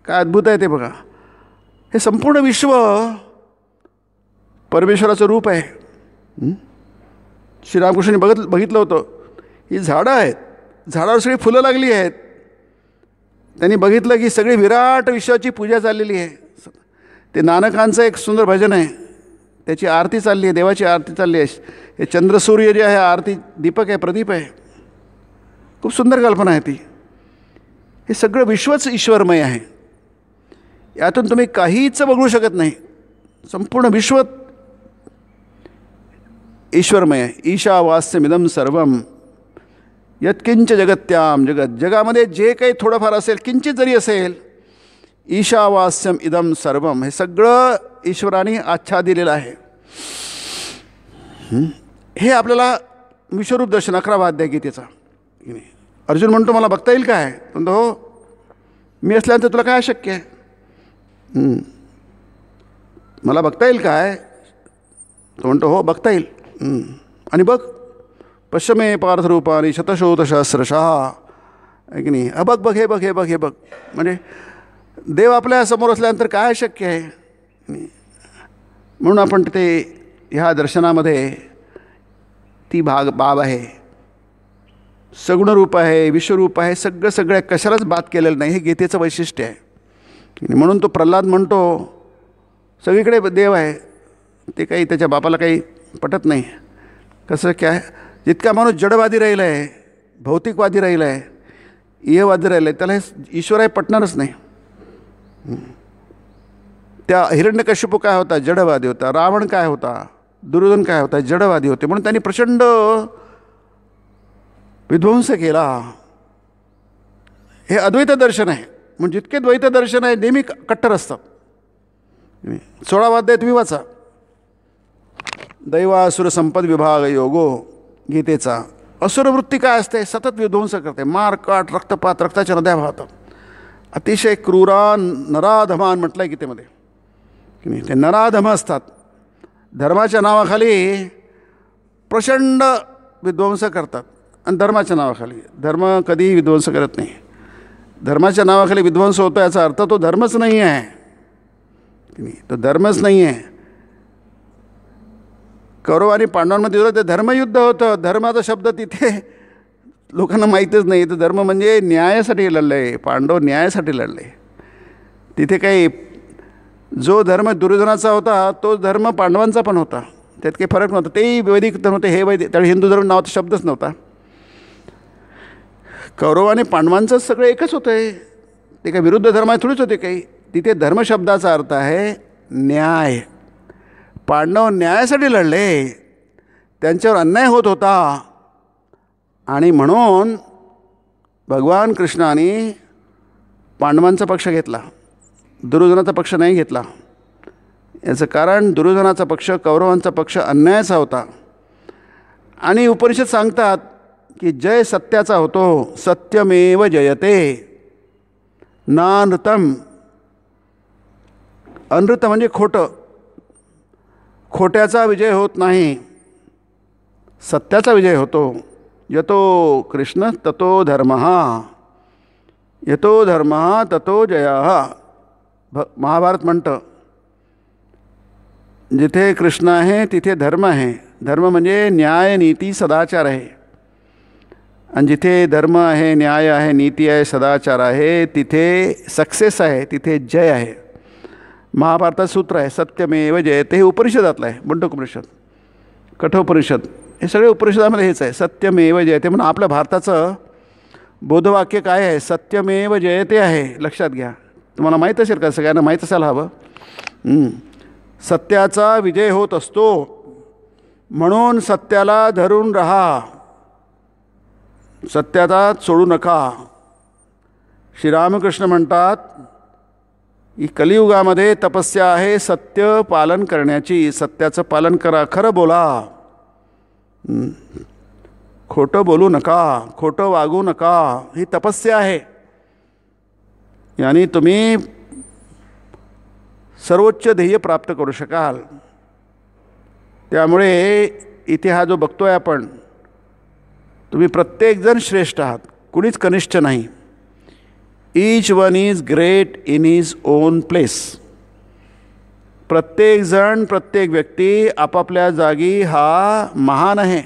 काय अद्भुत आहे ते बघा. हे संपूर्ण विश्व परमेश्वराचं रूप आहे. श्रीरामकृष्णांनी बघितलं होतं, ही झाडं आहेत, झाडावर सगळी फुलं लागली आहेत. त्यांनी बघितलं की सगळी विराट विश्वाची पूजा चाललेली आहे. ते नानकांचं एक सुंदर भजन आहे, त्याची आरती चालली आहे, देवाची आरती चालली आहे. हे चंद्रसूर्य जे आहे आरती, दीपक आहे, प्रदीप आहे. खूप सुंदर कल्पना आहे ती. हे सगळं विश्वच ईश्वरमय आहे. यातून तुम्ही काहीच बघू शकत नाही. संपूर्ण विश्व ईश्वरमय आहे. ईशावास्यमिदं सर्वम यत्किंच जगत्याम जगत. जगामध्ये जे काही थोडंफार असेल, किंचित जरी असेल, ईशावास्यम इदम सर्वम, हे सगळं ईश्वराने आच्छादिलेलं आहे. हे आपल्याला विश्वरूप दर्शन 11वा अध्याय गीतेचा. अर्जुन म्हणतो मला बघता येईल काय? म्हणतो हो, मी असल्यानंतर तुला काय शक्य आहे? मला बघता येईल काय? तो म्हणतो हो बघता येईल. आणि बघ, पश्चिमे पार्थरूपाने शतशोधसहस्रशः, आहे की नाही? बघ बघ, हे बघ, हे बघ, हे बघ. म्हणजे देव आपल्या समोर असल्यानंतर काय शक्य आहे? म्हणून आपण तिथे ह्या दर्शनामध्ये ती बाब आहे. सगुण रूप आहे, विश्वरूप आहे, सगळं कशालाच बात केलेलं नाही. हे गीतेचं वैशिष्ट्य आहे. म्हणून तो प्रल्हाद म्हणतो सगळीकडे देव आहे. ते काही त्याच्या बापाला काही पटत नाही. कसं काय? जितका माणूस जडवादी राहिला आहे, भौतिकवादी राहिला आहे, इहवादी राहिला आहे, त्याला हे ईश्वर आहे पटणारच नाही. त्या हिरण्यकश्यप काय होता? जडवादी होता. रावण काय होता? दुर्योधन काय होता? जडवादी होते. म्हणून त्यांनी प्रचंड विध्वंस केला. हे अद्वैत दर्शन आहे. म्हणजे जितके द्वैत दर्शन आहे नेहमी कट्टर असतात. 16वा अध्याय तुम्ही वाचा, दैवासुर संपद विभाग योगो गीतेचा. असुरवृत्ती काय असते? सतत विध्वंस करते, मार काट, रक्तपात, रक्ताच्या नद्या वाहतात. अतिशय क्रूरा नराधमान म्हटलं आहे गीतेमध्ये की नाही. ते नराधम असतात. धर्माच्या नावाखाली प्रचंड विध्वंस करतात. आणि धर्माच्या नावाखाली, धर्म कधीही विध्वंस करत नाही. धर्माच्या नावाखाली विध्वंस होतो याचा अर्थ तो धर्मच नाही आहे की नाही. तो धर्मच नाही आहे. कौरव आणि पांडवांमध्ये होतं ते धर्मयुद्ध होतं. धर्माचा शब्द तिथे लोकांना माहीतच नाही. तर धर्म म्हणजे न्यायासाठी लढले. पांडव न्यायासाठी लढले. तिथे काही जो धर्म दुर्योधनाचा होता तो धर्म पांडवांचा पण होता. त्यात काही फरक नव्हता. तेही वैदिक धर्म होते, हे वैदिक, त्यावेळी हिंदू धर्म नावाचा शब्दच नव्हता. कौरव आणि पांडवांचंच सगळं एकच होतं आहे. ते काही विरुद्ध धर्म थोडीच होते काही. तिथे धर्मशब्दाचा अर्थ आहे न्याय. पांडव न्यायासाठी लढले, त्यांच्यावर अन्याय होत होता आणि म्हणून भगवान कृष्णाने पांडवांचा पक्ष घेतला, दुर्योधनाचा पक्ष नाही घेतला. याचं कारण दुर्योधनाचा पक्ष, कौरवांचा पक्ष अन्यायाचा होता. आणि उपनिषद सांगतात की जय सत्याचा होतो, सत्यमेव जयते नानृतम. अनृत म्हणजे खोटं, खोट्याचा विजय होत नाही, सत्याचा विजय होतो. यतो कृष्ण ततो धर्म, यतो धर्म ततो जय. महाभारत म्हणतं जिथे कृष्ण आहे तिथे धर्म आहे. धर्म म्हणजे न्याय, नीती, सदाचार आहे. आणि जिथे धर्म आहे, न्याय आहे, नीती आहे, सदाचार आहे, तिथे सक्सेस आहे, तिथे जय आहे. महाभारतात सूत्र आहे सत्यमेव जयते. हे उपनिषदातलं आहे, मुंडकोपनिषद, कठोपनिषद, हे सगळे उपनिषदामध्ये हेच आहे, सत्यमेव जयते. म्हणून आपल्या भारताचं बोधवाक्य काय आहे? सत्यमेव जयते आहे. लक्षात घ्या. तुम्हाला माहीत असेल का? सगळ्यांना माहीत असायला हवं. सत्याचा विजय होत असतो, म्हणून सत्याला धरून राहा, सत्याचा सोडू नका. श्रीरामकृष्ण म्हणतात की कलियुगामध्ये तपस्या आहे सत्य पालन करण्याची. सत्याचं पालन करा, खरं बोला, खोटं बोलू नका, खोटं वागू नका. ही तपस्या आहे. यानी तुम्ही सर्वोच्च ध्येय प्राप्त करू शकाल. त्यामुळे इथे हा जो बघतोय आपण, तुम्ही प्रत्येकजण श्रेष्ठ आहात, कुणीच कनिष्ठ नाही. Each one is great in his on place. प्रत्येकजण, प्रत्येक व्यक्ती आपापल्या जागी हा महान आहे.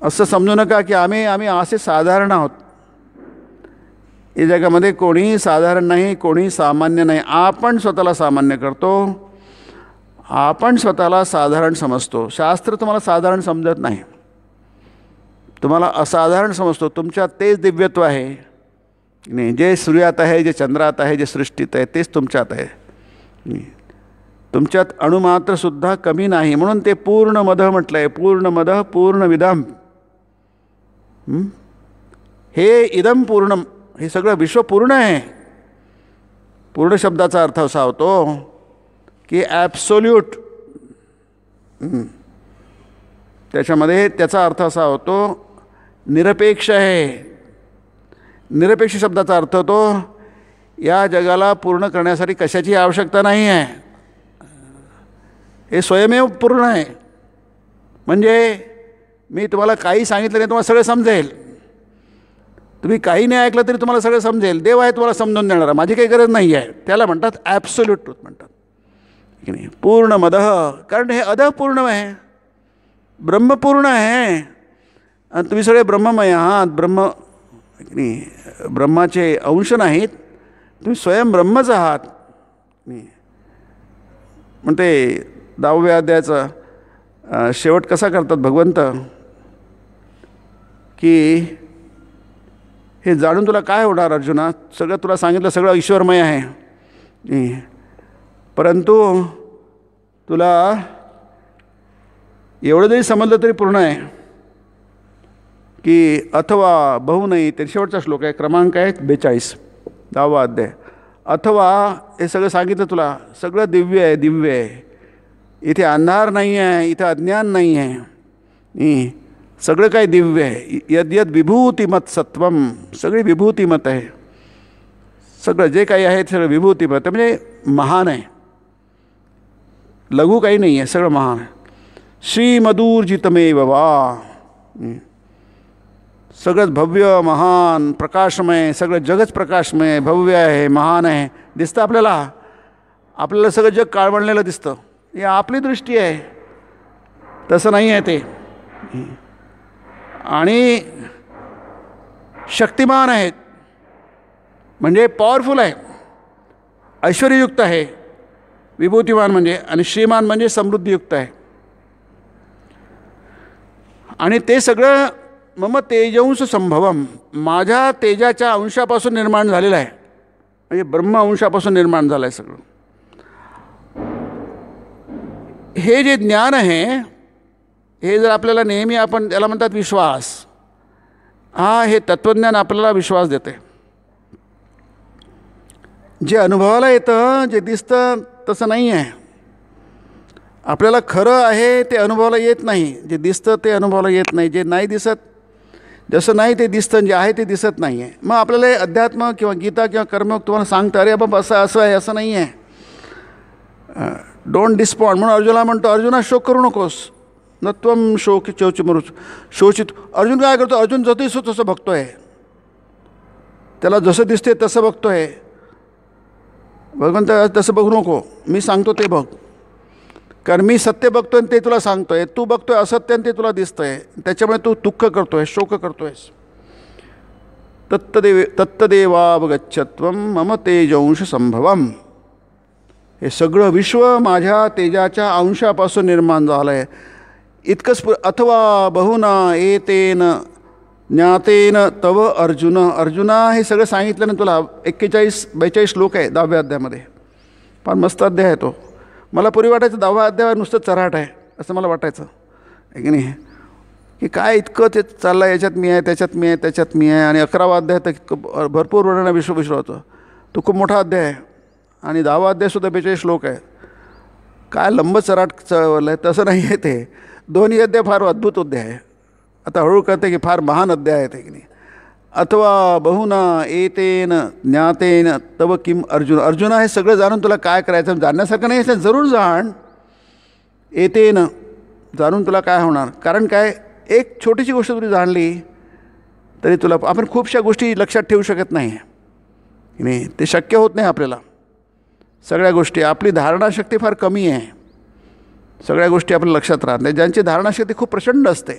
असं समजू नका की आम्ही असे साधारण आहोत. या जगामध्ये कोणीही साधारण नाही, कोणी सामान्य नाही. आपण स्वतःला सामान्य करतो, आपण स्वतःला साधारण समजतो. शास्त्र तुम्हाला साधारण समजत नाही, तुम्हाला असाधारण समजतो. तुमच्यात तेच दिव्यत्व आहे नाही. जे सूर्यात आहे, जे चंद्रात आहे, जे सृष्टीत आहे, तेच तुमच्यात आहे. तुमच्यात अणुमात्रसुद्धा कमी नाही. म्हणून ते पूर्णमद म्हटलं आहे. पूर्णमद पूर्णमिदम. हे इदम पूर्णम, हे सगळं विश्व पूर्ण आहे. पूर्ण शब्दाचा अर्थ असा होतो की ॲब्सोल्यूट. त्याच्यामध्ये त्याचा अर्थ असा होतो निरपेक्ष आहे. निरपेक्ष शब्दाचा अर्थ होतो या जगाला पूर्ण करण्यासाठी कशाची आवश्यकता नाही आहे, हे स्वयमेव पूर्ण आहे. म्हणजे मी तुम्हाला काही सांगितलं नाही, तुम्हाला सगळं समजेल. तुम्ही काही नाही ऐकलं तरी तुम्हाला सगळं समजेल. देव आहे तुम्हाला समजून देणारा, माझी काही गरज नाही आहे. त्याला म्हणतात ॲब्सोल्यूट ट्रूथ म्हणतात की नाही. पूर्णमदः, कारण हे अधः पूर्ण आहे, ब्रह्मपूर्ण आहे. आणि तुम्ही सगळे ब्रह्ममय आहात. ब्रह्माचे अंश नाहीत, तुम्ही स्वयं ब्रह्मच आहात. म्हणते 10व्या अध्यायाचा शेवट कसा करतात भगवंत की हे जाणून तुला काय होणार अर्जुना? सगळं तुला सांगितलं, सगळं ईश्वरमय आहे, परंतु तुला एवढं जरी समजलं तरी पूर्ण आहे की अथवा बहु नाही. ते शेवटचा श्लोक आहे, क्रमांक आहे 42, 10वा अध्याय. अथवा हे सगळं सांगितलं तुला, सगळं दिव्य आहे, दिव्य आहे. इथे अंधार नाही आहे, इथं अज्ञान नाही आहे, सगळं काही दिव्य आहे. यद यद विभूतिमत सत्वम, सगळी विभूतिमत आहे. सगळं जे काही आहे सगळं विभूतिमत म्हणजे महान आहे. लघु काही नाही आहे, सगळं महान आहे. श्रीमदूर्जितमेव वा, सगळंच भव्य, महान, प्रकाशमय, सगळं जगच प्रकाशमय, भव्य आहे, महान आहे. दिसतं आपल्याला, आपल्याला सगळं जग काळवळलेलं दिसतं. ही आपली दृष्टी आहे, तसं नाही आहे ते. आणि शक्तिमान आहेत म्हणजे पॉवरफुल आहे, ऐश्वर्ययुक्त आहे, विभूतिमान म्हणजे, आणि श्रीमान म्हणजे समृद्धीयुक्त आहे. आणि ते सगळं मम तेजंश संभवम, माझ्या तेजाच्या अंशापासून निर्माण झालेलं आहे, म्हणजे ब्रह्म अंशापासून निर्माण झालं आहे सगळं. हे जे ज्ञान आहे हे जर आपल्याला नेहमी, आपण त्याला म्हणतात विश्वास, हे तत्त्वज्ञान आपल्याला विश्वास देते. जे अनुभवाला येतं, जे दिसतं तसं नाही आहे. आपल्याला खरं आहे ते अनुभवाला येत नाही, जे दिसतं ते अनुभवाला येत नाही. जे नाही दिसत, जसं नाही ते दिसतं, जे आहे ते दिसत नाही आहे. मग आपल्याला हे अध्यात्म किंवा गीता किंवा कर्मयोग तुम्हाला सांगतं, अरे बाबा असं आहे, असं नाही आहे. डोंट डिस्पॉन्ड म्हणून अर्जुनाला म्हणतो, अर्जुना शोक करू नकोस, नत्वम शोक चौचिमरुच शोचित. अर्जुन काय करतो, अर्जुन जसं दिसतो तसं बघतोय, त्याला जसं दिसते तसं बघतोय. भगवंत तसं बघू नको, मी सांगतो ते बघ, कारण मी सत्य बघतोय आणि ते तुला सांगतोय. तू बघतोय असत्य आणि ते तुला दिसतंय, त्याच्यामुळे तू दुःख करतोय, शोक करतोयस. तत्तदेवावगच्छत्वम मम तेजंश संभवम. हे सगळं विश्व माझ्या तेजाच्या अंशापासून निर्माण झालं आहे. इतकंच. अथवा बहुना एतेन ज्ञातेन तव अर्जुन. अर्जुना हे सगळं सांगितलं ना तुला. 41-42 श्लोक आहे 10व्या अध्यायामध्ये. फार मस्त अध्याय आहे तो. मला पूर्वी वाटायचं 10व्या अध्यायावर नुसतं चराट आहे असं मला वाटायचं, आहे की नाही, की काय इतकं ते चाललं, याच्यात मी आहे, त्याच्यात मी आहे, त्याच्यात मी आहे. आणि 11वा अध्याय तर इतकं भरपूर वर्णन विश्वाचं, तो खूप मोठा अध्याय आहे. आणि 10वा अध्यायसुद्धा 42 श्लोक आहे. काय लंब चराट चळवलं आहे, तसं नाही आहे ते. दोन्ही अध्याय फार अद्भुत अध्याय आहे. आता हळूहळू कळते की फार महान अध्याय आहे ते, की नाही. अथवा बहुना एतेन ज्ञातेन तव किम अर्जुन. अर्जुना हे सगळं जाणून तुला काय करायचं, जाणण्यासारखं नाही आहे, जरूर जाण. एतेन जाणून तुला काय होणार, कारण काय, एक छोटीशी गोष्ट तुला जाणली तरी तुला, आपण खूपशा गोष्टी लक्षात ठेवू शकत नाही, की नाही, ते शक्य होत नाही आपल्याला. सगळ्या गोष्टी, आपली धारणाशक्ती फार कमी आहे, सगळ्या गोष्टी आपल्या लक्षात राहत नाही. ज्यांची धारणाशक्ती खूप प्रचंड असते,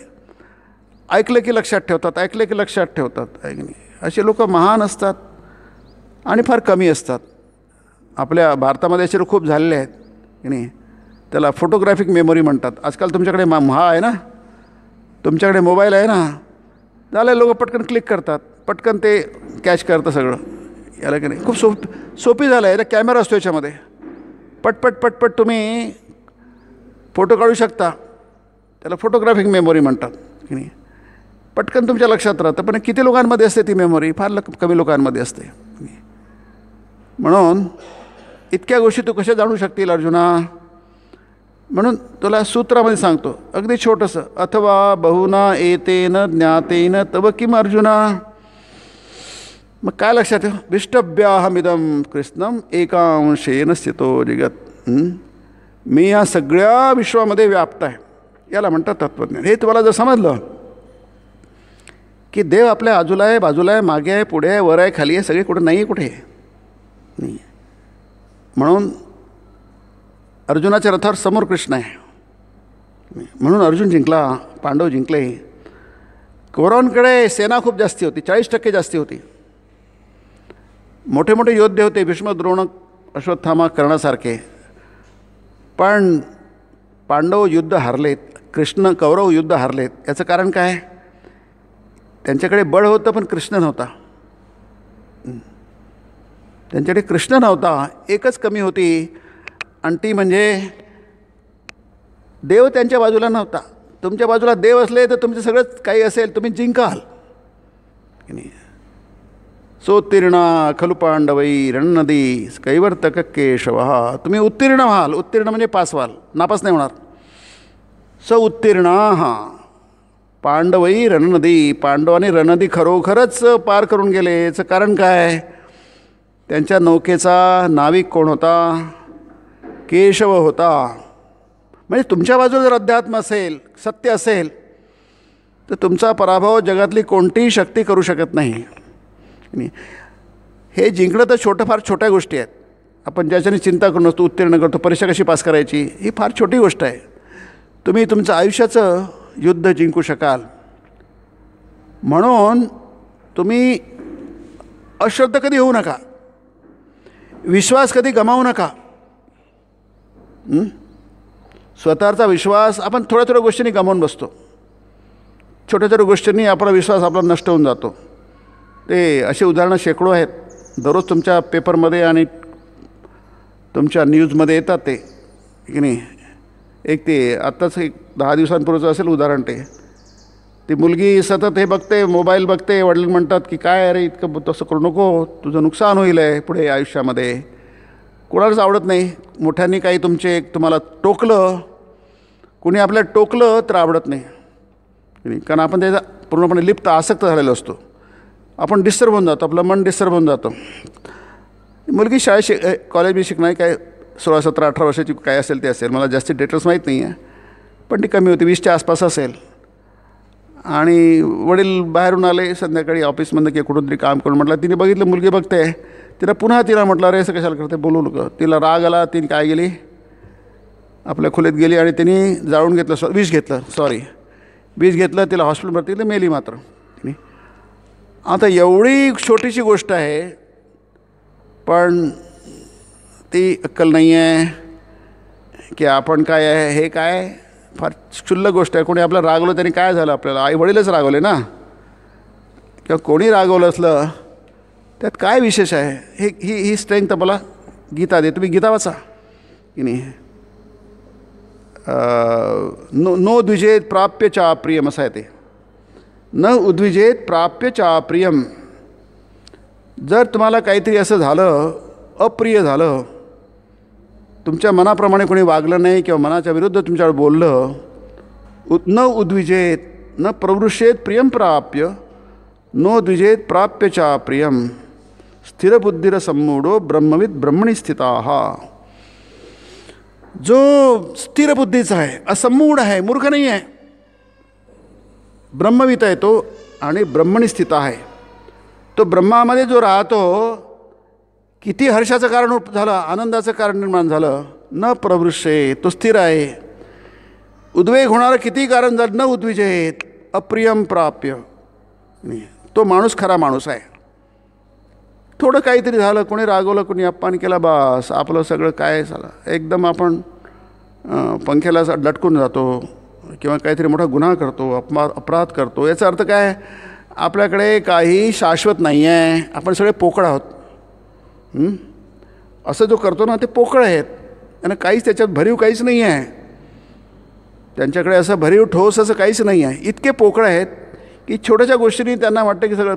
ऐकलं की लक्षात ठेवतात, ऐकलं की लक्षात ठेवतात, आहे की नाही, असे लोक महान असतात आणि फार कमी असतात. आपल्या भारतामध्ये असे खूप झालेले आहेत, की नाही. त्याला फोटोग्राफिक मेमरी म्हणतात. आजकाल तुमच्याकडे आहे ना, तुमच्याकडे मोबाईल आहे ना, झालं, लोक पटकन क्लिक करतात, पटकन ते कॅच करतं सगळं, याला की नाही. खूप सोपी झालं आहे. कॅमेरा असतो याच्यामध्ये, पटपट पटपट तुम्ही फोटो काढू शकता. त्याला फोटोग्राफिक मेमरी म्हणतात, की नाही. पटकन तुमच्या लक्षात राहतं. पण किती लोकांमध्ये असते ती मेमरी, फार कमी लोकांमध्ये असते. म्हणून इतक्या गोष्टी तू कशा जाणू शकतील अर्जुना. म्हणून तुला सूत्रामध्ये सांगतो, अगदी छोटंसं. अथवा बहुना एतेन ज्ञातेन तव किम अर्जुना. मग काय लक्षात ठेव, विष्टभ्याहमिदं कृष्णम एकांशेन स्थितो जगत. मी या सगळ्या विश्वामध्ये व्याप्त आहे, याला म्हणतात तत्त्वज्ञान. हे तुम्हाला जर समजलं की देव आपल्या आजूला आहे, बाजूला आहे, मागे आहे, पुढे आहे, वर आहे, खाली आहे, सगळे कुठे नाही आहे, कुठे नाही. म्हणून अर्जुनाच्या रथावर समोर कृष्ण आहे, म्हणून अर्जुन जिंकला, पांडव जिंकले. कौरवांकडे सेना खूप जास्ती होती, 40% जास्ती होती. मोठे मोठे योद्धे होते, भीष्म, द्रोण, अश्वत्थामा, कर्णासारखे. पण पांडव युद्ध हारलेत, कौरव युद्ध हारलेत. याचं कारण काय, त्यांच्याकडे बळ होतं पण कृष्ण नव्हता. त्यांच्याकडे कृष्ण नव्हता, एकच कमी होती, आणि ती म्हणजे देव त्यांच्या बाजूला नव्हता. तुमच्या बाजूला देव असले तर तुमचं सगळंच काही असेल, तुम्ही जिंकाल, की नाही. सोत्तीर्णा खलु पांडवै रणनदी कैवर्तक केशव. तुम्ही उत्तीर्ण व्हाल, उत्तीर्ण म्हणजे पास व्हाल, नापास नाही होणार. उत्तीर्णा पांडवई रणनदी. पांडवांनी रणनदी खरोखरच पार करून गेले. याचं कारण काय, त्यांच्या नौकेचा नाविक कोण होता, केशव होता. म्हणजे तुमच्या बाजूला जर अध्यात्म असेल, सत्य असेल, तर तुमचा पराभव जगातली कोणतीही शक्ती करू शकत नाही. हे जिंकणं तर फार छोट्या गोष्टी आहेत. आपण ज्याच्याने चिंता करून असतो, उत्तीर्ण करतो, परीक्षा कशी पास करायची, ही फार छोटी गोष्ट आहे. तुम्ही तुमचं आयुष्याचं युद्ध जिंकू शकाल. म्हणून तुम्ही अश्रद्ध कधी होऊ नका, विश्वास कधी गमावू नका. स्वतःचा विश्वास आपण थोड्या थोड्या गोष्टींनी गमावून बसतो. छोट्या छोट्या गोष्टींनी आपला विश्वास आपला नष्ट होऊन जातो. ते असे उदाहरणं शेकडो आहेत. दररोज तुमच्या पेपरमध्ये आणि तुमच्या न्यूजमध्ये येतात ते की नाही. एक ते आत्ताच एक 10 दिवसांपूर्वीचं असेल उदाहरण ते. ती मुलगी सतत हे बघते, मोबाईल बघते. वडील म्हणतात की काय अरे इतकं तसं करू नको, तुझं नुकसान होईल आहे पुढे आयुष्यामध्ये. कोणालाच आवडत नाही. मोठ्यांनी काही तुम्हाला टोकलं, कुणी आपल्याला टोकलं तर आवडत नाही. कारण आपण त्याचा पूर्णपणे लिप्त आसक्त झालेलो असतो. आपण डिस्टर्ब होऊन जातो, आपलं मन डिस्टर्ब होऊन जातं. मुलगी कॉलेजमध्ये शिकणारी काय 16, 17, 18 वर्षाची काय असेल ते असेल, मला जास्ती डिटेल्स माहीत नाही आहे, पण ती कमी होती, 20च्या आसपास असेल. आणि वडील बाहेरून आले संध्याकाळी ऑफिसमधनं की कुठून तरी काम करून. म्हटलं तिने बघितलं मुलगी बघते, तिला म्हटलं अरे असं कशाला करते, बोलू नको. तिला राग आला. तिने काय गेली, आपल्या खोलीत गेली आणि तिने जाळून घेतलं, विष घेतलं. तिला हॉस्पिटलमध्ये तिला मेली मात्र. आता एवढी छोटीशी गोष्ट आहे, पण ती अक्कल नाही आहे की आपण काय आहे, हे काय फार क्षुल्लक गोष्ट आहे. कोणी आपल्याला रागवलं त्यांनी काय झालं, आपल्याला आई वडीलच रागवले ना, किंवा कोणी रागवलं असलं त्यात काय विशेष आहे. ही स्ट्रेंथ मला गीता दे. तुम्ही गीता वाचा की नाही. नो द्विजेत प्राप्य चा प्रियम असं आहे ते. न उद्विजेत प्राप्य चा प्रियम. जर तुम्हाला काहीतरी असं झालं, अप्रिय झालं, तुमच्या मनाप्रमाणे कोणी वागलं नाही किंवा मनाच्या विरुद्ध तुमच्यावर बोललं, न उद्विजेत न प्रवृषेत प्रियम प्राप्य नो द्विजेत प्राप्य चा प्रियम स्थिरबुद्धिर सम्मूढो ब्रह्मविद ब्रह्मणी स्थिताः. जो स्थिर बुद्धीचा आहे, असम्मूढ आहे, मूर्ख नाही आहे, ब्रह्मवित आहे तो आणि ब्रह्मणी स्थित आहे. तो ब्रह्मामध्ये जो राहतो, किती हर्षाचं कारण झालं, आनंदाचं कारण निर्माण झालं, न प्रवृष्ये, तो स्थिर आहे. उद्वेग होणारं किती कारण झालं, न उद्विजेत अप्रियम प्राप्य. तो माणूस खरा माणूस आहे. थोडं काहीतरी झालं, कोणी रागवलं, कोणी अपमान केला, बस आपलं सगळं काय झालं, एकदम आपण पंख्याला लटकून जातो किंवा काहीतरी मोठा गुन्हा करतो, अपराध करतो. याचा अर्थ काय, आपल्याकडे काही शाश्वत नाही आहे, आपण सगळे पोकळ आहोत. असं जो करतो ना ते पोकळ आहेत, त्यांना काहीच त्याच्यात भरीव काहीच नाही आहे. त्यांच्याकडे असं भरीव ठोस असं काहीच नाही आहे. इतके पोकळ आहेत की छोट्याशा गोष्टींनी त्यांना वाटतं की सगळं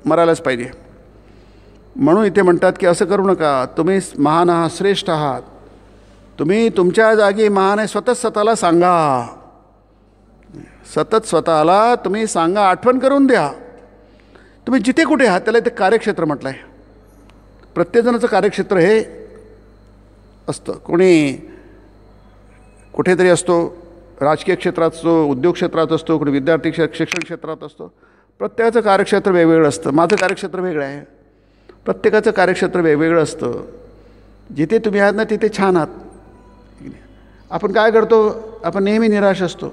मरायलाच पाहिजे. म्हणून इथे म्हणतात की असं करू नका, तुम्ही महान आहात, श्रेष्ठ आहात, तुम्ही तुमच्या जागी महान आहे. स्वतःला सांगा, सतत स्वतःला तुम्ही सांगा, आठवण करून द्या. तुम्ही जिथे कुठे आहात त्याला इथे कार्यक्षेत्र म्हटलं आहे. प्रत्येकजणाचं कार्यक्षेत्र हे असतं. कोणी कुठेतरी असतो, राजकीय क्षेत्रात असतो, उद्योग क्षेत्रात असतो, कोणी विद्यार्थी शिक्षण क्षेत्रात असतो. प्रत्येकाचं कार्यक्षेत्र वेगवेगळं असतं. माझं कार्यक्षेत्र वेगळं आहे, प्रत्येकाचं कार्यक्षेत्र वेगवेगळं असतं. जिथे तुम्ही आहात ना तिथे छान आहात. आपण काय करतो, आपण नेहमी निराश असतो.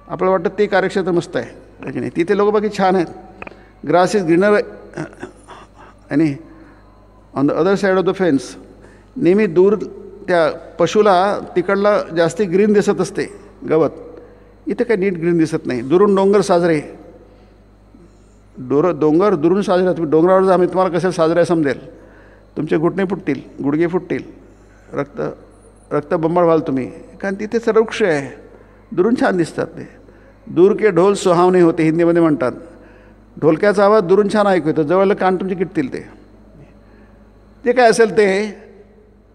आपल्याला वाटतं ते कार्यक्षेत्र मस्त आहे की नाही, तिथे लोक बाकी छान आहेत. ग्रास इज ग्रीनर आणि on the other side of the fence. नेहमी दूर त्या पशुला तिकडला जास्ती ग्रीन दिसत असते गवत, इथे काही नीट ग्रीन दिसत नाही. दुरून डोंगर साजरे, डोंगर दुरून साजरे. तुम्ही डोंगरावर जा, आम्ही तुम्हाला कसे साजरे समजेल. तुमचे घुटणे फुटतील, गुडघे फुटतील, रक्त बंबाळ व्हाल तुम्ही, कारण तिथे सर्ववृक्ष आहे, दुरून छान दिसतात ते. दूर के ढोल सुहावणे होते हिंदीमध्ये म्हणतात. ढोलक्याचा आवाज दुरून छान ऐकू येतो, जवळ कान तुमचे किटतील. ते काय असेल ते,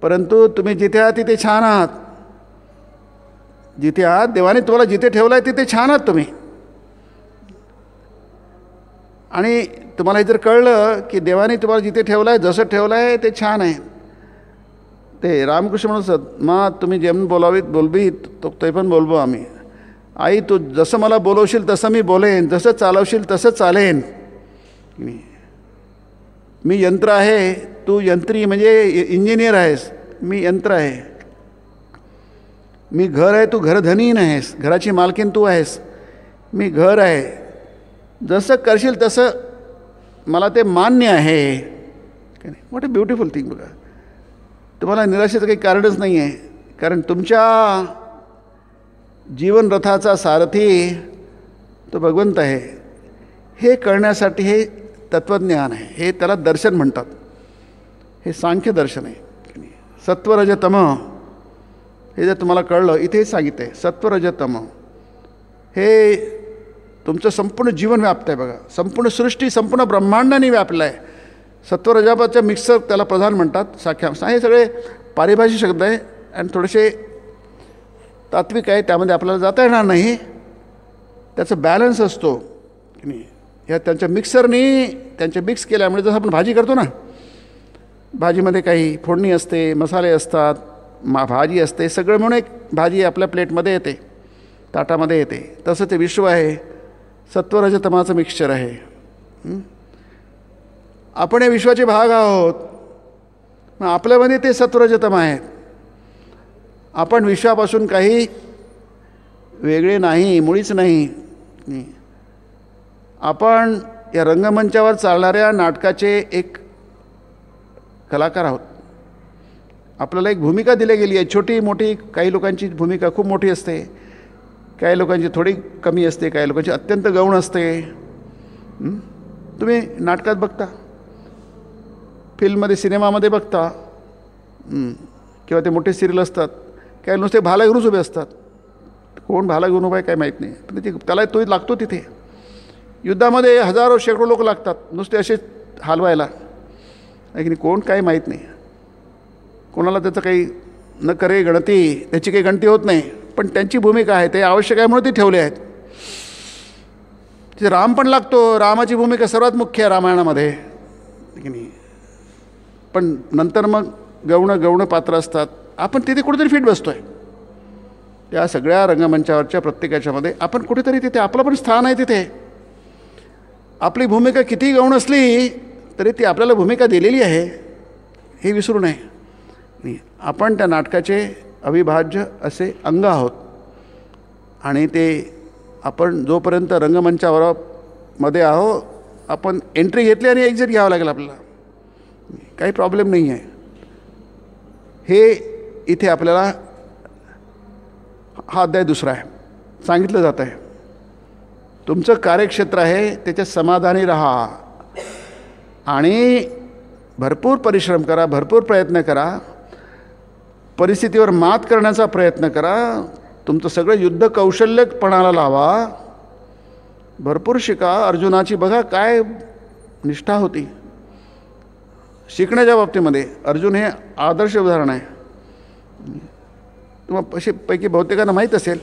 परंतु तुम्ही जिथे आहात तिथे छान आहात. जिथे आहात, देवाने तुम्हाला जिथे ठेवलं आहे तिथे छान आहात तुम्ही. आणि तुम्हाला हे जर कळलं की देवाने तुम्हाला जिथे ठेवलं आहे, जसं ठेवलं आहे ते छान आहे. ते रामकृष्ण म्हणत, मा तुम्ही जेम बोलावीत बोलबी तो ते पण बोलबो आम्ही. आई तू जसं मला बोलवशील तसं मी बोलेन, जसं चालवशील तसं चालेन. मी यंत्र आहे, तू यंत्री म्हणजे इंजिनियर आहेस, मी यंत्र आहे. मी घर आहे, तू घरधनीन आहेस, घराची मालकीन तू आहेस, मी घर आहे. जसं करशील तसं मला ते मान्य आहे. What a beautiful thing. बघा, तुम्हाला निराशेचं काही कारणच नाही आहे कारण तुमच्या जीवनरथाचा सारथी तो भगवंत आहे. हे कळण्यासाठी हे तत्त्वज्ञान आहे. हे त्याला दर्शन म्हणतात. हे सांख्य दर्शन आहे. सत्वरजतम हे जर तुम्हाला कळलं, इथे सांगितलं आहे सत्वरजतम हे तुमचं संपूर्ण जीवन व्याप्त आहे. बघा, संपूर्ण सृष्टी संपूर्ण ब्रह्मांडाने व्यापलं आहे. सत्वरजापाचं मिक्सर त्याला प्रधान म्हणतात. साख्या हे सगळे पारिभाषिक शब्द आहे आणि थोडेसे तात्विक आहे, त्यामध्ये आपल्याला जाता येणार नाही. त्याचं बॅलन्स असतो की नाही. ह्या त्यांच्या मिक्सरनी त्यांचे मिक्स केल्यामुळे जसं आपण भाजी करतो ना, भाजीमध्ये काही फोडणी असते, मसाले असतात, भाजी असते, सगळं म्हणून एक भाजी आपल्या प्लेटमध्ये येते, ताटामध्ये येते. तसं ते विश्व आहे, सत्वरजतमाचं मिक्सचर आहे. आपण या विश्वाचे भाग आहोत. मग आपल्यामध्ये ते सत्वरजतम आहेत. आपण विश्वापासून काही वेगळे नाही, मुळीच नाही. आपण या रंगमंचावर चालणाऱ्या नाटकाचे एक कलाकार आहोत. आपल्याला एक भूमिका दिली गेली आहे, छोटी मोठी. काही लोकांची भूमिका खूप मोठी असते, काही लोकांची थोडी कमी असते, काही लोकांची अत्यंत गौण असते. तुम्ही नाटकात बघता, फिल्ममध्ये सिनेमामध्ये बघता, किंवा ते मोठे सिरियल असतात, काही नुसते भाला घेऊनच उभे असतात. कोण भाला घेऊन उभा आहे काय माहीत नाही, पण त्याला तो लागतो. तिथे युद्धामध्ये हजारो शेकडो लोक लागतात नुसते असे हलवायला, की कोण काय माहीत नाही. कोणाला त्याचं काही न करे गणती, त्याची काही गणती होत नाही. पण त्यांची भूमिका आहे, ते आवश्यक आहे म्हणून ती ठेवले आहेत. तिथे राम पण लागतो. रामाची भूमिका सर्वात मुख्य आहे रामायणामध्ये की नाही. पण नंतर मग गौण पात्र असतात. आपण तिथे कुठेतरी फिट बसतो आहे. त्या सगळ्या रंगमंचावरच्या प्रत्येकाच्यामध्ये आपण कुठेतरी तिथे आपलं पण स्थान आहे. तिथे आपली भूमिका किती गौण असली तरी ती आपल्याला भूमिका दिलेली आहे, हे विसरू नये. आपण त्या नाटकाचे अविभाज्य असे अंग आहोत. आणि ते आपण जोपर्यंत रंगमंचावर मध्ये आहो, आपण एंट्री घेतली आणि एक्झिट घ्यावं लागेल आपल्याला, काही प्रॉब्लेम नाही आहे. हे इथे आपल्याला हा अध्याय दुसरा आहे सांगितलं जात आहे. तुमचं कार्यक्षेत्र आहे, त्याच्यात समाधानी राहा आणि भरपूर परिश्रम करा, भरपूर प्रयत्न करा, परिस्थितीवर मात करण्याचा प्रयत्न करा. तुमचं सगळं युद्ध कौशल्य पणाला लावा, भरपूर शिका. अर्जुनाची बघा काय निष्ठा होती शिकण्याच्या बाबतीमध्ये. अर्जुन हे आदर्श उदाहरण आहे. तुम्हाला असे पैकी बहुतेकांना माहीत असेल,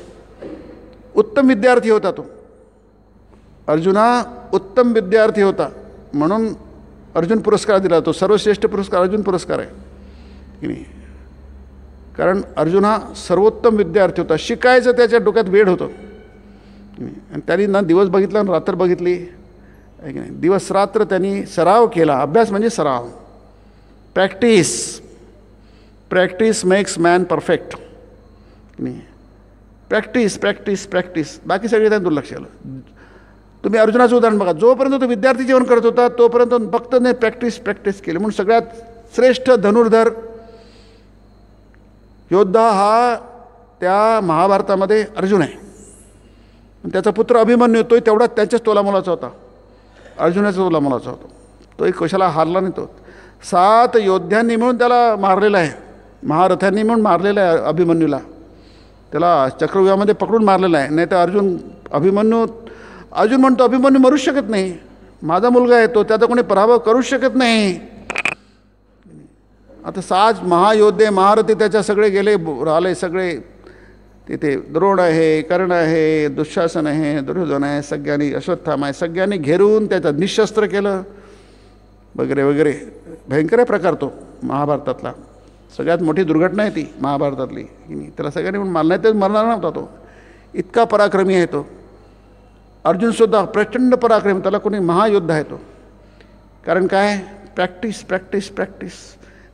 उत्तम विद्यार्थी होता तो. अर्जुना उत्तम विद्यार्थी होता म्हणून अर्जुन पुरस्कार दिला. तो सर्वश्रेष्ठ पुरस्कार अर्जुन पुरस्कार आहे की नाही. कारण अर्जुन हा सर्वोत्तम विद्यार्थी होता. शिकायचं त्याच्या डोक्यात वेळ होतं आणि त्यांनी ना दिवस बघितला ना रात्र बघितली आहे की नाही. दिवस रात्र त्यांनी सराव केला. अभ्यास म्हणजे सराव, प्रॅक्टिस मेक्स मॅन परफेक्ट नाही. प्रॅक्टिस बाकी सगळे त्यांनी दुर्लक्ष केलं. तुम्ही अर्जुनाचं उदाहरण बघा. जोपर्यंत तो विद्यार्थी जीवन करत होता तोपर्यंत फक्त नाही प्रॅक्टिस केली. म्हणून सगळ्यात श्रेष्ठ धनुर्धर योद्धा हा त्या महाभारतामध्ये अर्जुन आहे. त्याचा पुत्र अभिमन्यू तोही तेवढा त्याच्याच तोलामोलाचा होता, अर्जुनाचा तोलामोलाचा होता. तोही कशाला हारला नाही. तो 7 योद्ध्यांनी मिळून त्याला मारलेला आहे, महारथांनी मिळून मारलेला आहे अभिमन्यूला. त्याला चक्रव्यूहामध्ये पकडून मारलेला आहे. नाही तर अर्जुन म्हणतो अभिमन्यू मरूच शकत नाही, माझा मुलगा आहे तो, त्याचा कोणी पराभव करूच शकत नाही. आता 7 महायोद्धे महारथी त्याच्या सगळे गेले, राहिले सगळे तिथे. द्रोण आहे, कर्ण आहे, दुःशासन आहे, दुर्योधन आहे, सगळ्यांनी अश्वत्थामा आहे, सगळ्यांनी घेरून त्याचं निशस्त्र केलं वगैरे वगैरे. भयंकर प्रकार तो महाभारतातला. सगळ्यात मोठी दुर्घटना आहे ती महाभारतातली की नाही. त्याला सगळ्यांनी म्हणून मारणार, तेच मरणार नव्हता तो. इतका पराक्रमी आहे तो. अर्जुनसुद्धा प्रचंड पराक्रमी, त्याला कोणी महायोद्धा आहे तो. कारण काय, प्रॅक्टिस.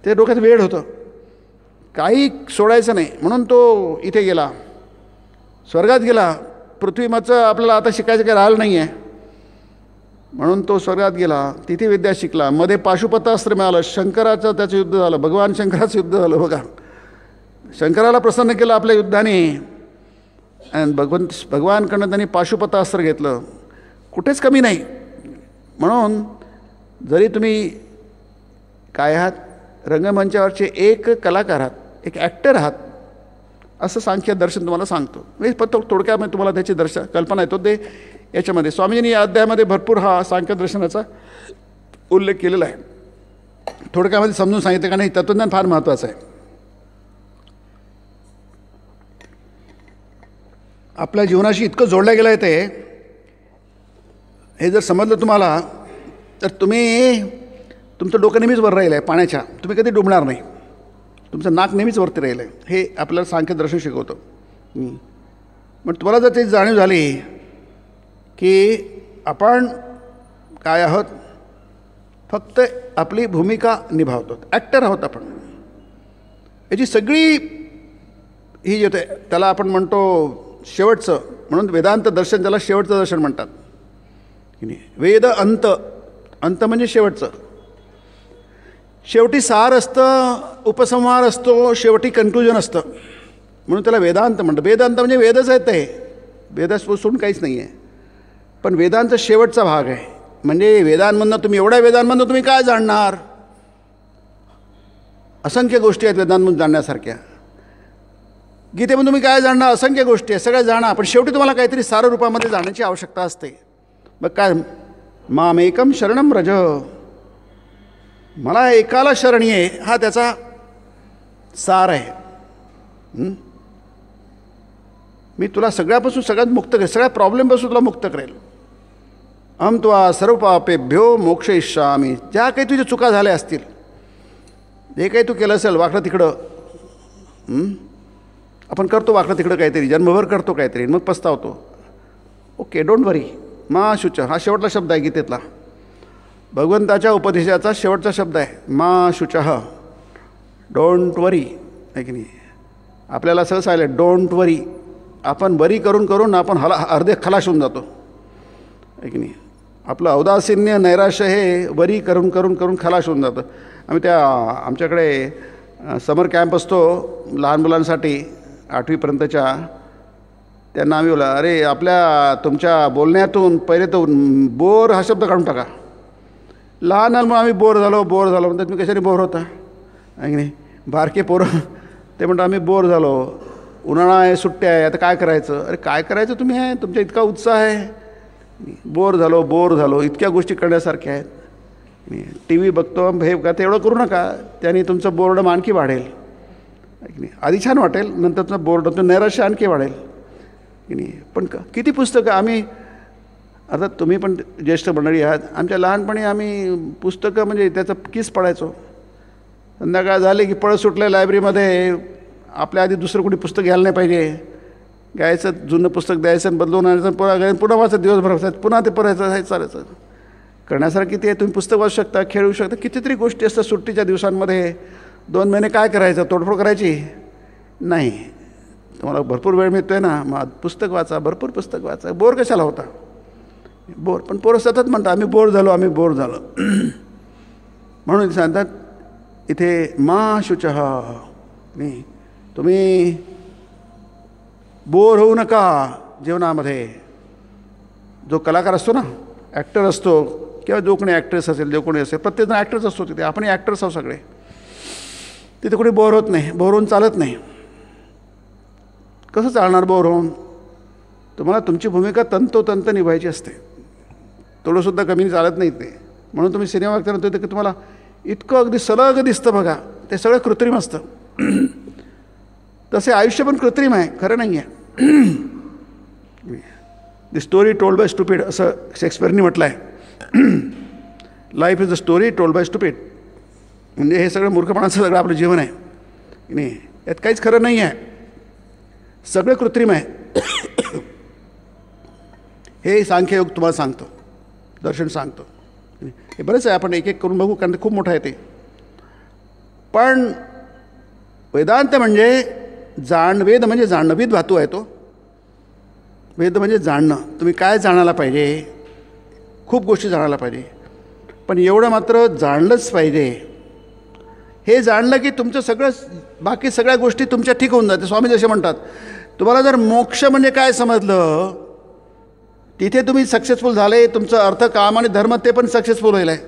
ते डोक्यात वेळ होतं, काही सोडायचं नाही. म्हणून तो इथे गेला, स्वर्गात गेला. पृथ्वीमाचं आपल्याला आता शिकायचं काही राहिलं नाही आहे म्हणून तो स्वर्गात गेला, तिथे विद्या शिकला. मध्ये पाशुपतास्त्र मिळालं, शंकराचं त्याचं युद्ध झालं, भगवान शंकराचं युद्ध झालं बघा. शंकराला प्रसन्न केलं आपल्या युद्धाने आणि भगवानकडनं त्यांनी पाशुपतास्त्र घेतलं. कुठेच कमी नाही. म्हणून जरी तुम्ही काय आहात, रंगमंचावरचे एक कलाकार आहात, एक ॲक्टर आहात, असं सांख्य दर्शन तुम्हाला सांगतो. मी फक्त थोडक्यामध्ये तुम्हाला त्याची कल्पना येतो. ते याच्यामध्ये स्वामीजींनी या अध्यायामध्ये भरपूर हा सांख्य दर्शनाचा उल्लेख केलेला आहे. थोडक्यामध्ये समजून सांगितलं का नाही, तत्त्वज्ञान फार महत्त्वाचं आहे. आपल्या जीवनाशी इतकं जोडलं गेलं आहे ते, हे जर समजलं तुम्हाला तर तुमचं डोकं नेहमीच वर राहिलं आहे पाण्याच्या, तुम्ही कधी डुबणार नाही. तुमचं नाक नेहमीच वरती राहिलं आहे. हे आपल्याला सांख्य दर्शन शिकवतं. पण तुम्हाला जर ते जाणीव झाली की आपण काय आहोत, फक्त आपली भूमिका निभावतो, ॲक्टर आहोत आपण, याची सगळी ही जे होते त्याला आपण म्हणतो शेवटचं, म्हणून वेदांत दर्शन त्याला शेवटचं दर्शन म्हणतात की नाही. वेद अंत, अंत म्हणजे शेवटचं. शेवटी सार असतं, उपसंहार असतो, शेवटी कन्क्लुजन असतं, म्हणून त्याला वेदांत म्हणतं. वेदांत म्हणजे वेदच आहेत, ते वेद सोडून काहीच नाही आहे. पण वेदांत शेवटचा भाग आहे. म्हणजे वेदांमधनं तुम्ही, एवढ्या वेदांमधनं तुम्ही काय जाणणार? असंख्य गोष्टी आहेत वेदांमधून जाणण्यासारख्या. गीतेमधून तुम्ही काय जाणणार? असंख्य गोष्टी आहेत, सगळ्या जाणा. पण शेवटी तुम्हाला काहीतरी सार रूपामध्ये जाण्याची आवश्यकता असते. मग काय, मामेकम शरणम रज, मला एकाला शरण ये, हा त्याचा सार आहे. मी तुला सगळ्यापासून सगळ्यात मुक्त करेल, सगळ्या प्रॉब्लेमपासून तुला मुक्त करेल. अहम त्वा सर्व पापेभ्यो मोक्षयिष्यामि. ज्या काही तुझ्या चुका झाल्या असतील, जे काही तू केलं असेल वाकडं तिकडं, आपण करतो वाकडं तिकडं काहीतरी, जन्मभर करतो काहीतरी, मग पस्तावतो. ओके, डोंट वरी. मा शुच, हा शेवटला शब्द आहे गीतेतला, भगवंताच्या उपदेशाचा शेवटचा शब्द आहे. मा शुचः, डोंट वरी, आहे की नाही. आपल्याला सगळं सांगितलं डोंट वरी. आपण वरी करून करून आपण अर्धे खलाश होऊन जातो, आहे की नाही. आपलं औदासीन्य नैराश्य हे वरी करून करून करून खलाश होऊन जातं. आमच्याकडे समर कॅम्प असतो लहान मुलांसाठी 8वीपर्यंतच्या. त्यांना आम्ही बोला, अरे तुमच्या बोलण्यातून पहिले तो बोर हा शब्द काढून टाका. लहान मग आम्ही बोर झालो म्हणतात. तुम्ही कशाने बोर होता, आहे की नाही. बारके पोरं ते म्हणतात आम्ही बोर झालो, उन्हाळा आहे, सुट्ट्या आहे, आता काय करायचं. अरे काय करायचं, तुम्ही आहे, तुमचा इतका उत्साह आहे. बोर झालो, इतक्या गोष्टी करण्यासारख्या आहेत. टी व्ही बघतो हे का, ते एवढं करू नका, त्याने तुमचं बोर्डम आणखी वाढेल, आहे की नाही. आधी छान वाटेल, नंतर तुमचं बोर्डम नैराश्य आणखी वाढेल, की नाही. पण किती पुस्तकं आम्ही, अर्थात तुम्ही पण ज्येष्ठ मंडळी आहात, आमच्या लहानपणी आम्ही पुस्तकं म्हणजे त्याचं किस पडायचो. संध्याकाळ झाली की पळत सुटले लायब्ररीमध्ये. आपल्या आधी दुसरं कोणी पुस्तक घ्यायला नाही पाहिजे, घ्यायचं जुनं पुस्तक द्यायचं आणि बदलून आणायचं, पुन्हा वाचत दिवसभर वाचायचं, पुन्हा ते पडायचं, हे चालायचं. करण्यासारखी ते तुम्ही पुस्तक वाचू शकता, खेळू शकता, कितीतरी गोष्टी असतात. सुट्टीच्या दिवसांमध्ये 2 महिने काय करायचं, तोडफोड करायची नाही. तुम्हाला भरपूर वेळ मिळतो आहे ना, मग पुस्तक वाचा, भरपूर पुस्तक वाचा. बोर कशाला होता, बोर. पण पोरं सतत म्हणतात आम्ही बोर झालो. म्हणून सांगतात इथे मा शुचः, नाही तुम्ही बोर होऊ नका जीवनामध्ये. जो कलाकार असतो ना, ॲक्टर असतो, किंवा जो कोणी ॲक्ट्रेस असेल, जो कोणी असेल, प्रत्येकजण ॲक्टर्स असतो तिथे. आपण ॲक्टर्स आहोत सगळे. तिथे कोणी बोर होत नाही, बोर होऊन चालत नाही. कसं चालणार बोर होऊन? तुम्हाला तुमची भूमिका तंतोतंत निभायची असते, थोडंसुद्धा कमी चालत नाही ते. म्हणून तुम्ही सिनेमा बघताना की तुम्हाला इतकं अगदी सलग दिसतं बघा, ते सगळं कृत्रिम असतं. तसे आयुष्य पण कृत्रिम आहे, खरं नाही आहे. The story told by stupid, असं शेक्सपियरनी म्हटलं आहे. Life is the story told by stupid. म्हणजे हे सगळं मूर्खपणाचं सगळं आपलं जीवन आहे, नाही. यात काहीच खरं नाही आहे, सगळं कृत्रिम आहे. हे सांख्ययोग तुम्हाला सांगतो, दर्शन सांगतो. हे बरेच आहे, आपण एक एक करून बघू, कारण ते खूप मोठं आहे ते. पण वेदांत म्हणजे वेद म्हणजे जाणणं. विद धातू आहे तो. वेद म्हणजे जाणणं. तुम्ही काय जाणायला पाहिजे, खूप गोष्टी जाणायला पाहिजे. पण एवढं मात्र जाणलंच पाहिजे हे जाणलं की तुमचं सगळं बाकी सगळ्या गोष्टी तुमच्या ठीक होऊन जाते. स्वामी जसे म्हणतात, तुम्हाला जर मोक्ष म्हणजे काय समजलं, तिथे तुम्ही सक्सेसफुल झाले. तुमचं अर्थ, काम आणि धर्म ते पण सक्सेसफुल होईल आहे.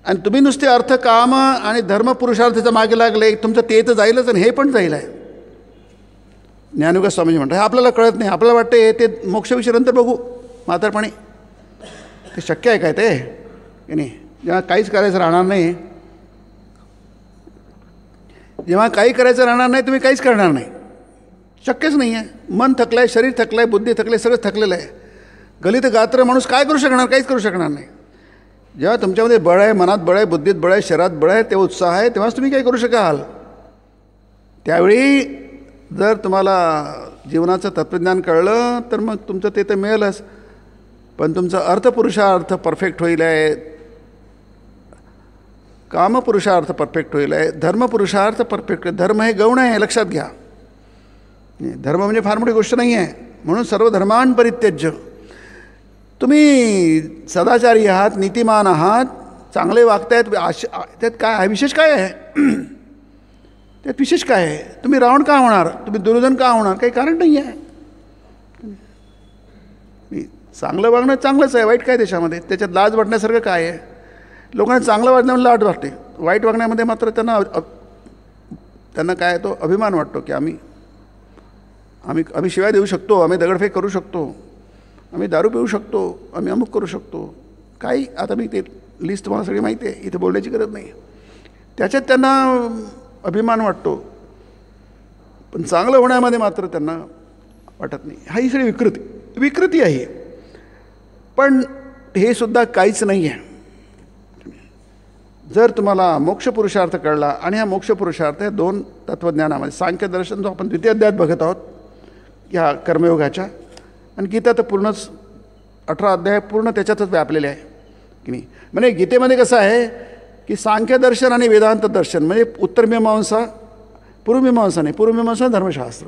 आणि तुम्ही नुसते अर्थ, काम आणि धर्म पुरुषार्थाच्या मागे लागले, तुमचं ते तर जाईलच आणि हे पण जाईल आहे. ज्ञानयोगा स्वामीजी म्हणतात हे आपल्याला कळत नाही. आपल्याला वाटते ते मोक्षविषयी नंतर बघू म्हातारपणी. ते शक्य आहे काय ते की नाही? जेव्हा काहीच करायचं राहणार नाही, जेव्हा काही करायचं राहणार नाही, तुम्ही काहीच करणार नाही. शक्यच नाही आहे. मन थकलं आहे, शरीर थकलं आहे, बुद्धी थकले, सगळं थकलेलं आहे. गलित गात्र माणूस काय करू शकणार? काहीच करू शकणार नाही. जेव्हा तुमच्यामध्ये बळ आहे, मनात बळ आहे, बुद्धीत बळ आहे, शरीरात बळ आहे, तेव्हा उत्साह आहे, तेव्हाच तुम्ही काही करू शकाल. त्यावेळी जर तुम्हाला जीवनाचं तत्त्वज्ञान कळलं तर मग तुमचं ते तर मिळेलच. पण तुमचा अर्थपुरुषार्थ परफेक्ट होईल आहे, कामपुरुषार्थ परफेक्ट होईल आहे, धर्मपुरुषार्थ परफेक्ट. धर्म हे गौण आहे, लक्षात घ्या. धर्म म्हणजे फार मोठी गोष्ट नाही आहे. म्हणून सर्व धर्मान् परित्यज्य. तुम्ही सदाचारी आहात, नीतिमान आहात, चांगले वागतायत, त्यात काय विशेष काय आहे? त्यात विशेष काय आहे? तुम्ही रावण का होणार? तुम्ही दुर्योधन का होणार? काही कारण नाही आहे. चांगलं वागणं चांगलंच आहे, वाईट काय त्याच्यामध्ये? त्याच्यात लाज वाटण्यासारखं काय आहे? लोकांना चांगलं वागण्यामध्ये लाज वाटते, वाईट वागण्यामध्ये मात्र त्यांना काय तो अभिमान वाटतो की आम्ही शिवाय देऊ शकतो, आम्ही दगडफेक करू शकतो, आम्ही दारू पिऊ शकतो, आम्ही अमुक करू शकतो. काही आता मी ते लिस्ट तुम्हाला सगळी माहिती आहे, इथे बोलण्याची गरज नाही. त्याच्यात त्यांना अभिमान वाटतो, पण चांगलं होण्यामध्ये मात्र त्यांना वाटत नाही. हा ही सगळी विकृती आहे. पण हे सुद्धा काहीच नाही आहे. जर तुम्हाला मोक्षपुरुषार्थ कळला, आणि हा मोक्षपुरुषार्थ आहे दोन तत्त्वज्ञानामध्ये. सांख्यदर्शन जो आपण द्वितीय अध्यायात बघत आहोत ह्या कर्मयोगाच्या, आणि गीता तर पूर्णच 18 अध्याय पूर्ण त्याच्यातच व्यापलेले आहे की नाही. म्हणजे गीतेमध्ये कसं आहे की सांख्यदर्शन आणि वेदांत दर्शन म्हणजे उत्तरमीमांसा, पूर्वमीमांसा नाही, पूर्वमीमांसा धर्मशास्त्र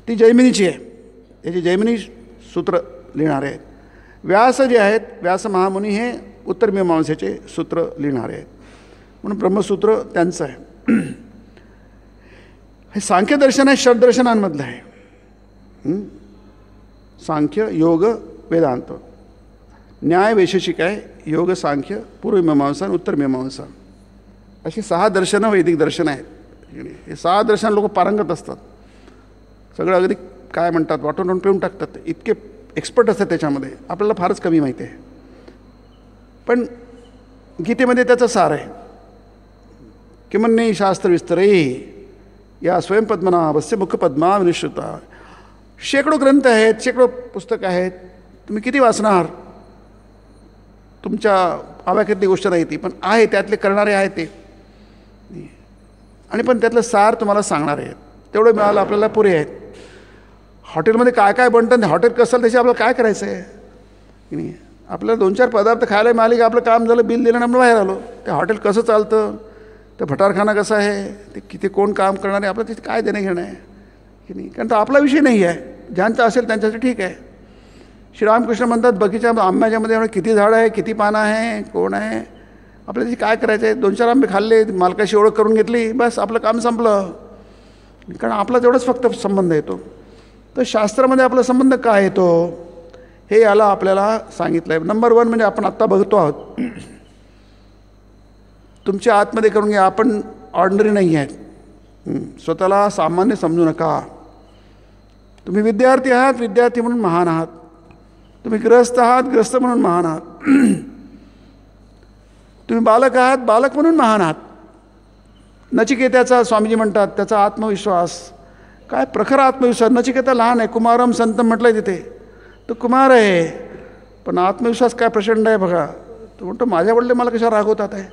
ती जैमिनीची आहे. त्याची जैमिनी सूत्र लिहिणारे आहेत. व्यास जे आहेत, व्यास महामुनी हे उत्तरमीमांसेचे सूत्र लिहिणारे आहेत, म्हणून ब्रह्मसूत्र त्यांचं आहे. हे सांख्यदर्शन आहे, षड्दर्शनांमधलं आहे. सांख्य, योग, वेदांत. न्याय वैशेषिक आहे, योग, सांख्य, पूर्वमीमांसा आणि उत्तरमीमांसा अशी 6 दर्शनं वैदिक दर्शन आहेत. हे 6 दर्शन लोक पारंगत असतात. सगळं अगदी काय म्हणतात वाटून पिऊन टाकतात, इतके एक्सपर्ट असतात त्याच्यामध्ये. आपल्याला फारच कमी माहिती आहे. पण गीतेमध्ये त्याचं सार आहे. किमन्ये शास्त्र विस्तरे या स्वयंपद्मनाभस्य मुखपद्मा विनिश्रुता. शेकडो ग्रंथ आहेत, शेकडो पुस्तकं आहेत. तुम्ही किती वाचणार? तुमच्या आवाक्यातली गोष्ट नाही ती, पण आहे त्यातले करणारे आहेत ते, आणि पण त्यातलं सार तुम्हाला सांगणार आहेत. तेवढं मिळालं आपल्याला पुरे आहेत. हॉटेलमध्ये काय काय बनतं, हॉटेल कसं त्याची आपल्याला काय करायचं आहे की नाही? आपल्याला 2-4 पदार्थ खायला मिळाले की आपलं काम झालं, बिल दिलं आणि आपण बाहेर आलो. ते हॉटेल कसं चालतं, ते भटारखाना कसा आहे, ते किती कोण काम करणार आहे, आपलं तिथे काय देणं घेणं आहे की नाही? कारण तो आपला विषय नाही आहे. ज्यांचा असेल त्यांच्यासाठी ठीक आहे. श्रीरामकृष्ण म्हणतात बगीचा आंब्याच्यामध्ये किती झाडं आहे, किती पानं आहे, कोण आहे, आपल्याला तिथे काय करायचं आहे? 2-4 आंबे खाल्ले, मालकाशी ओळख करून घेतली, बस आपलं काम संपलं. कारण आपला तेवढाच फक्त संबंध येतो. तर शास्त्रामध्ये आपला संबंध काय येतो हे याला आपल्याला सांगितलं आहे. नंबर 1 म्हणजे आपण आत्ता बघतो आहोत, तुमच्या आतमध्ये करून घ्या, आपण ऑर्डिनरी नाही आहेत. स्वतःला सामान्य समजू नका. तुम्ही विद्यार्थी आहात, विद्यार्थी म्हणून महान आहात. तुम्ही ग्रस्त आहात, ग्रस्त म्हणून महान आहात. तुम्ही बालक आहात, बालक म्हणून महान आहात. नचिकेत्याचा स्वामीजी म्हणतात त्याचा आत्मविश्वास काय प्रखर आत्मविश्वास. नचिकेता लहान आहे, कुमारम संतम म्हटलं आहे तिथे, तो कुमार आहे, पण आत्मविश्वास काय प्रचंड आहे बघा. तो म्हणतो माझ्या वडील मला कशाला रागवतात आहे,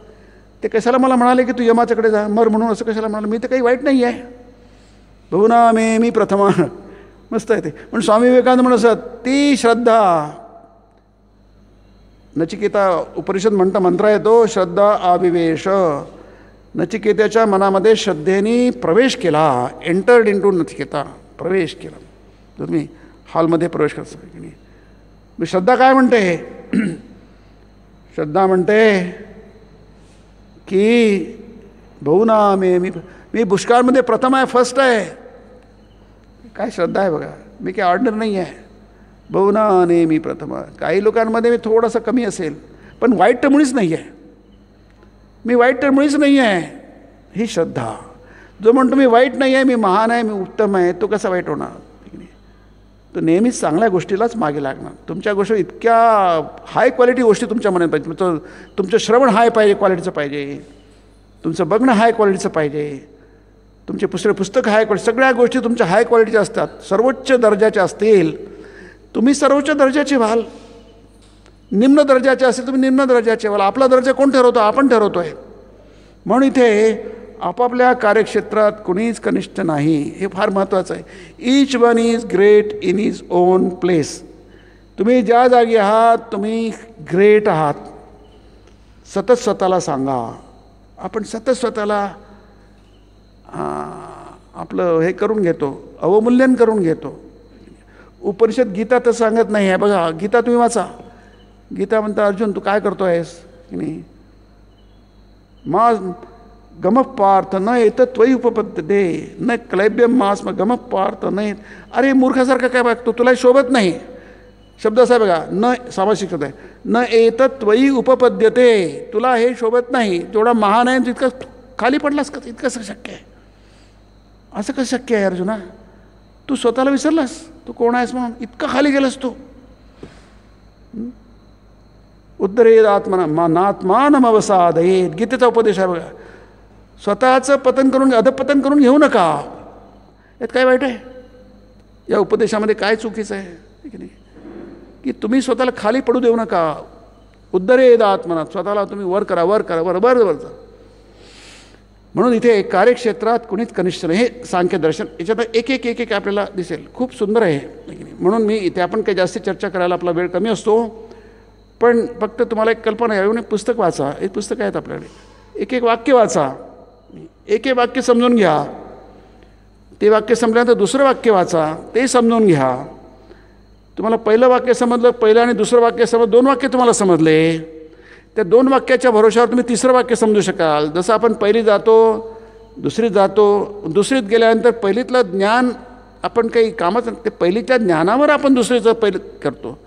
ते कशाला मला म्हणाले की तू यमाच्याकडे जा मर म्हणून, असं कशाला म्हणाले. मी तर काही वाईट नाही आहे. बहुना मी प्रथमा, मस्त आहे ते. पण स्वामी विवेकानंद म्हणत असत ती श्रद्धा. नचिकेता उपनिषद म्हणता मंत्र आहे तो, श्रद्धा आविवेश. नचिकेताच्या मनामध्ये श्रद्धेने प्रवेश केला, एंटर्ड इंटू नचिकेता, प्रवेश केला. तर तुम्ही हॉलमध्ये प्रवेश करता की नाही. मी श्रद्धा काय म्हणते? श्रद्धा म्हणते की बहुनामे मी पुष्कळमध्ये प्रथम आहे, फर्स्ट आहे. काय श्रद्धा आहे बघा, मी काय ऑर्डनर नाही आहे. बहुनाने मी प्रथम. काही लोकांमध्ये मी थोडंसं कमी असेल, पण वाईट तर मुळीच नाही आहे. मी वाईट तर मुळीच नाही आहे, ही श्रद्धा. जो म्हणतो मी वाईट नाही आहे, मी महान आहे, मी उत्तम आहे, तो कसा वाईट होणार? तो नेहमीच चांगल्या गोष्टीलाच मागे लागणार. तुमच्या गोष्टी इतक्या हाय क्वालिटी गोष्टी तुमच्या मनात पाहिजे. तुमचं श्रवण हाय पाहिजे, क्वालिटीचं पाहिजे. तुमचं बघणं हाय क्वालिटीचं पाहिजे. तुमचे पुस्तक हाय क्वालिटी, सगळ्या गोष्टी तुमच्या हाय क्वालिटीच्या असतात, सर्वोच्च दर्जाच्या असतील. तुम्ही सर्वोच्च दर्जाचे व्हाल. निम्न दर्जाचे असेल तुम्ही निम्न दर्जाचे व्हाल. आपला दर्जा कोण ठरवतो? आपण ठरवतो आहे. म्हणून इथे आपापल्या कार्यक्षेत्रात कुणीच कनिष्ठ नाही, हे फार महत्त्वाचं आहे. Each one is great in is on place. तुम्ही ज्या जागी आहात तुम्ही ग्रेट आहात. सतत स्वतःला सांगा. आपण सतत स्वतःला आपलं हे करून घेतो, अवमूल्यन करून घेतो. उपनिषद गीता तर सांगत नाही आहे बघा. गीता तुम्ही वाचा. गीता म्हणता अर्जुन तू काय करतो आहेस की नाही. मा गमः पार्थ न येतं त्वयी उपपद्यते न क्लैब्यम मास मग गमः पार्थ न. अरे मूर्खासारखं काय वागतो, तुला शोभत नाही. शब्द असा आहे बघा, न सामासिक शब्द आहे. न येतं त्वयी उपपद्यते, तुला हे शोभत नाही. जेवढा महान आहे तितकं खाली पडलास का? इतकं कसं शक्य आहे? असं कसं शक्य आहे अर्जुना? तू स्वतःला विसरलास तू कोण आहेस म्हणून. इतकं खाली गेलास तू. उद्धरेद आत्मना नात्मानम अवसादयेत, गीतेचा उपदेश आहे बघा. स्वतःचं पतन करून अधपतन करून घेऊ नका. यात काय वाईट आहे? या उपदेशामध्ये काय चुकीचं आहे की नाही? की तुम्ही स्वतःला खाली पडू देऊ नका. उद्धरेद आत्मना, स्वतःला तुम्ही वर करा, वर करा, वर वर वर. म्हणून इथे कार्यक्षेत्रात कुणीच कनिष्ठ नाही. हे सांख्य दर्शन याच्यात एक एक एक एक आपल्याला दिसेल. खूप सुंदर आहे. म्हणून मी इथे आपण काही जास्त चर्चा करायला आपला वेळ कमी असतो, पण फक्त तुम्हाला एक कल्पना यावी. पुस्तक वाचा. एक पुस्तक आहेत आपल्याकडे. एक एक वाक्य वाचा. एक एक वाक्य समजून घ्या. ते वाक्य संपल्यानंतर दुसरं वाक्य वाचा, ते समजून घ्या. तुम्हाला पहिलं वाक्य समजलं, पहिलं आणि दुसरं वाक्य समजलं, 2 वाक्य तुम्हाला समजले. त्या 2 वाक्याच्या भरोशावर तुम्ही तिसरं वाक्य समजू शकाल. जसं आपण पहिली जातो, दुसरीत जातो. दुसरीत गेल्यानंतर पहिलीतलं ज्ञान आपण काही कामच, ते पहिलीच्या ज्ञानावर आपण दुसरीचं पहिलं करतो.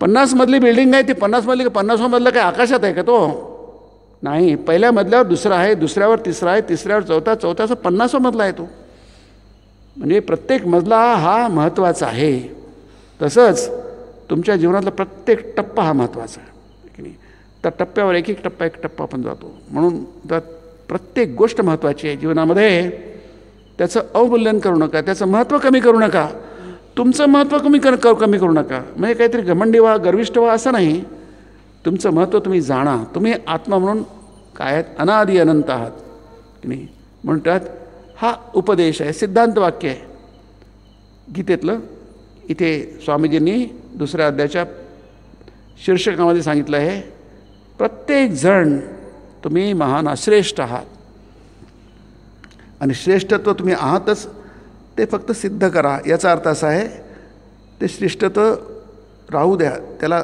50 मजली बिल्डिंग आहे, ती 50 मजली 50 मजला काय आकाशात आहे का तो? नाही. पहिल्या मजल्यावर दुसरा आहे, दुसऱ्यावर तिसरा आहे, तिसऱ्यावर चौथा, चौथ्याचा 50वा मजला आहे तो. म्हणजे प्रत्येक मजला हा महत्त्वाचा आहे. तसंच तुमच्या जीवनातला प्रत्येक टप्पा हा महत्त्वाचा आहे की नाही. त्या टप्प्यावर एक एक टप्पा आपण जातो. म्हणून प्रत्येक गोष्ट महत्त्वाची आहे जीवनामध्ये. त्याचं अवमूल्यन करू नका, त्याचं महत्त्व कमी करू नका, तुमचं महत्त्व कमी करू नका. म्हणजे काहीतरी घमंडी व्हा, गर्विष्ठ व्हा असं नाही. तुमचं महत्त्व तुम्ही जाणा. तुम्ही आत्मा म्हणून काय आहेत? अनादि अनंत आहात की नाही. म्हणतात हा उपदेश आहे, सिद्धांत वाक्य आहे गीतेतलं. इथे स्वामीजींनी 2ऱ्या अध्यायाच्या शीर्षकामध्ये सांगितलं आहे, प्रत्येक जण तुम्ही महान श्रेष्ठ आहात. आणि श्रेष्ठत्व तुम्ही आहातच, ते फक्त सिद्ध करा. याचा अर्थ असा आहे, ते श्रेष्ठत्व राहू द्या, त्याला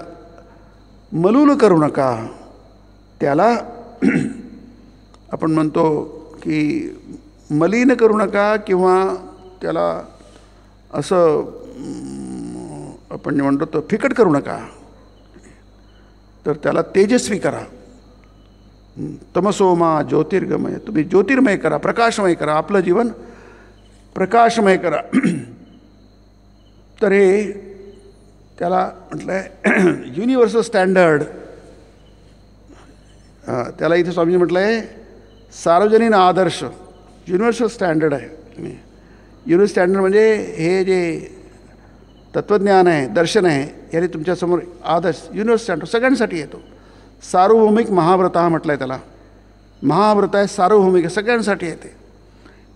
मलूल करू नका. त्याला आपण म्हणतो की मलिन करू नका, किंवा त्याला असं आपण म्हणतो तो फिकट करू नका. तर त्याला तेजस्वी करा. तमसोमा ज्योतिर्गमय, तुम्ही ज्योतिर्मय करा, प्रकाशमय करा. आपलं जीवन प्रकाशमय करा. तर हे त्याला म्हटलं आहे युनिव्हर्सल स्टँडर्ड. त्याला इथे स्वामीजी म्हटलं आहे सार्वजनीन आदर्श. युनिव्हर्सल स्टँडर्ड आहे. युनिव्हर्सल स्टँडर्ड म्हणजे हे जे तत्त्वज्ञान आहे, दर्शन आहे, याने तुमच्यासमोर आदर्श युनिव्हर्सल स्टँडर्ड सगळ्यांसाठी येतो. सार्वभौमिक महाव्रत हा म्हटलं आहे त्याला. महाव्रत आहे, सार्वभौमिक आहे, सगळ्यांसाठी येते.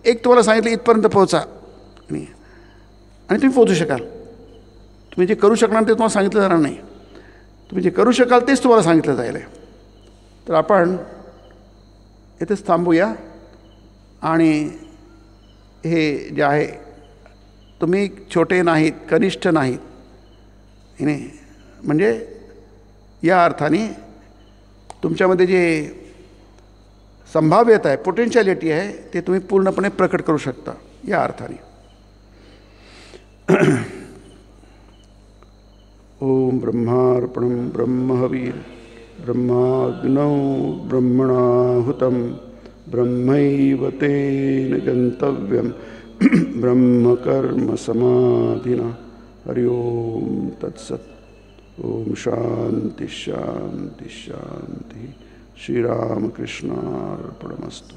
एक तुम्हाला सांगितलं इथपर्यंत पोहोचा आणि तुम्ही पोहोचू शकाल. तुम्ही जे करू शकणार ते तुम्हाला सांगितलं जाणार नाही. तुम्ही जे करू शकाल तेच तुम्हाला सांगितलं जाईल. तर आपण इथेच थांबूया. आणि हे जे आहे, तुम्ही छोटे नाहीत, कनिष्ठ नाहीत, नाही म्हणजे या अर्थाने तुमच्यामध्ये जे संभाव्यता आहे, पोटेन्शियलिटी आहे, ते तुम्ही पूर्णपणे प्रकट करू शकता या अर्थाने. ओम ब्रह्मार्पणं ब्रह्महवीर ब्रह्माग्नौ ब्रह्मणाहुतं ब्रह्मैव तेन गन्तव्यं ब्रह्मकर्म समाधिना. हरि ओम तत्सत्. ओम शांति शांति शांति. श्रीरामकृष्णार्पणमस्तु.